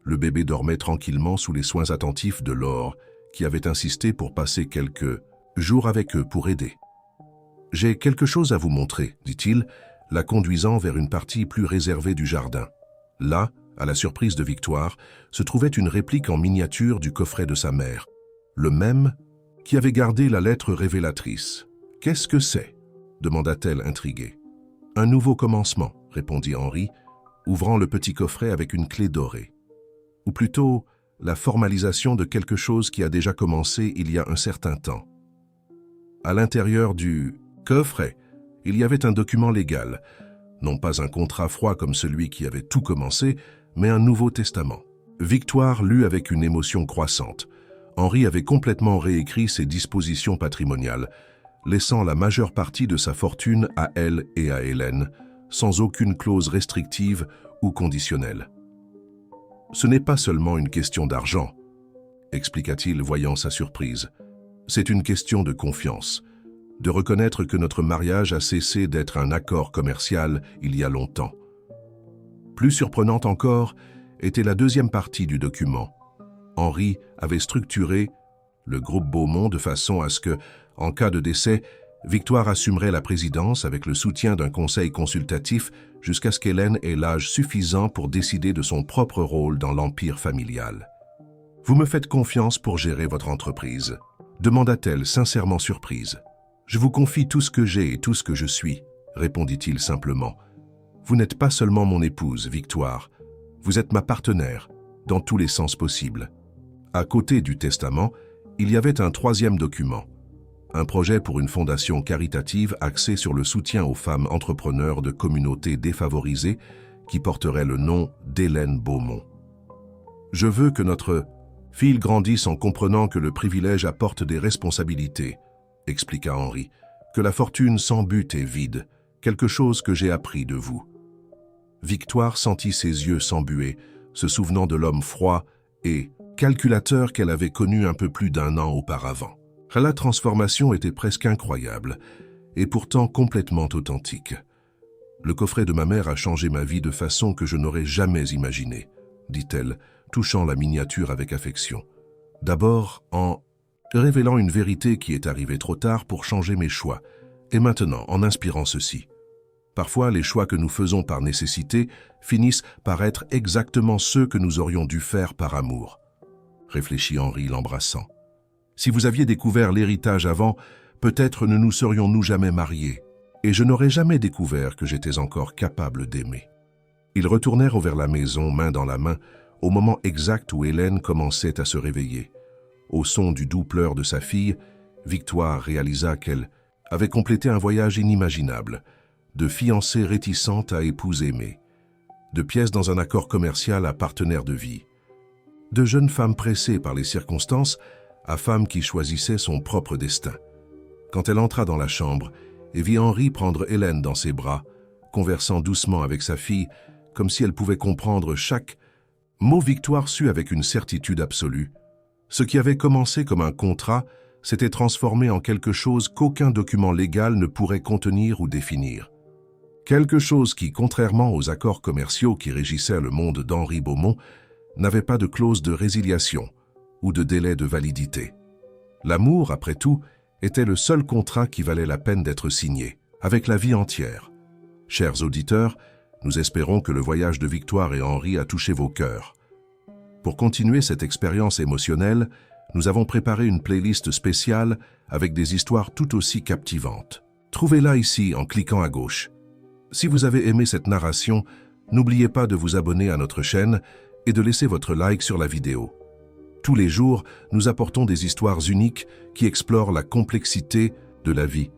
S1: Le bébé dormait tranquillement sous les soins attentifs de Laure, qui avait insisté pour passer quelques jours avec eux pour aider. « J'ai quelque chose à vous montrer, dit-il, la conduisant vers une partie plus réservée du jardin. Là, à la surprise de Victoire, se trouvait une réplique en miniature du coffret de sa mère, le même qui avait gardé la lettre révélatrice. « Qu'est-ce que c'est » demanda-t-elle intriguée. « Un nouveau commencement » répondit Henri, ouvrant le petit coffret avec une clé dorée. Ou plutôt, la formalisation de quelque chose qui a déjà commencé il y a un certain temps. À l'intérieur du coffret, il y avait un document légal, non pas un contrat froid comme celui qui avait tout commencé, mais un Nouveau Testament. Victoire lut avec une émotion croissante. Henri avait complètement réécrit ses dispositions patrimoniales, laissant la majeure partie de sa fortune à elle et à Hélène, sans aucune clause restrictive ou conditionnelle. « Ce n'est pas seulement une question d'argent, » expliqua-t-il voyant sa surprise. « C'est une question de confiance, de reconnaître que notre mariage a cessé d'être un accord commercial il y a longtemps. » Plus surprenante encore était la deuxième partie du document. Henri avait structuré le groupe Beaumont de façon à ce que, en cas de décès, Victoire assumerait la présidence avec le soutien d'un conseil consultatif jusqu'à ce qu'Hélène ait l'âge suffisant pour décider de son propre rôle dans l'empire familial. « Vous me faites confiance pour gérer votre entreprise ?» demanda-t-elle sincèrement surprise. « Je vous confie tout ce que j'ai et tout ce que je suis », répondit-il simplement. « Vous n'êtes pas seulement mon épouse, Victoire. Vous êtes ma partenaire, dans tous les sens possibles. » À côté du testament, il y avait un troisième document. Un projet pour une fondation caritative axée sur le soutien aux femmes entrepreneurs de communautés défavorisées qui porterait le nom d'Hélène Beaumont. « Je veux que notre fille grandisse en comprenant que le privilège apporte des responsabilités, » expliqua Henri, « que la fortune sans but est vide, quelque chose que j'ai appris de vous. » Victoire sentit ses yeux s'embuer, se souvenant de l'homme froid et calculateur qu'elle avait connu un peu plus d'1 an auparavant. La transformation était presque incroyable, et pourtant complètement authentique. « Le coffret de ma mère a changé ma vie de façon que je n'aurais jamais imaginée, » dit-elle, touchant la miniature avec affection. « D'abord en révélant une vérité qui est arrivée trop tard pour changer mes choix, et maintenant en inspirant ceci. Parfois, les choix que nous faisons par nécessité finissent par être exactement ceux que nous aurions dû faire par amour. » réfléchit Henri l'embrassant. Si vous aviez découvert l'héritage avant, peut-être ne nous serions-nous jamais mariés, et je n'aurais jamais découvert que j'étais encore capable d'aimer. Ils retournèrent vers la maison, main dans la main, au moment exact où Hélène commençait à se réveiller. Au son du doux pleur de sa fille, Victoire réalisa qu'elle avait complété un voyage inimaginable, de fiancée réticente à épouse aimée, de pièce dans un accord commercial à partenaire de vie, de jeune femme pressée par les circonstances à femme qui choisissait son propre destin. Quand elle entra dans la chambre et vit Henri prendre Hélène dans ses bras, conversant doucement avec sa fille, comme si elle pouvait comprendre chaque mot, Victoire sut avec une certitude absolue. Ce qui avait commencé comme un contrat s'était transformé en quelque chose qu'aucun document légal ne pourrait contenir ou définir. Quelque chose qui, contrairement aux accords commerciaux qui régissaient le monde d'Henri Beaumont, n'avait pas de clause de résiliation ou de délai de validité. L'amour, après tout, était le seul contrat qui valait la peine d'être signé, avec la vie entière. Chers auditeurs, nous espérons que le voyage de Victoire et Henri a touché vos cœurs. Pour continuer cette expérience émotionnelle, nous avons préparé une playlist spéciale avec des histoires tout aussi captivantes. Trouvez-la ici en cliquant à gauche. Si vous avez aimé cette narration, n'oubliez pas de vous abonner à notre chaîne et de laisser votre like sur la vidéo. Tous les jours, nous apportons des histoires uniques qui explorent la complexité de la vie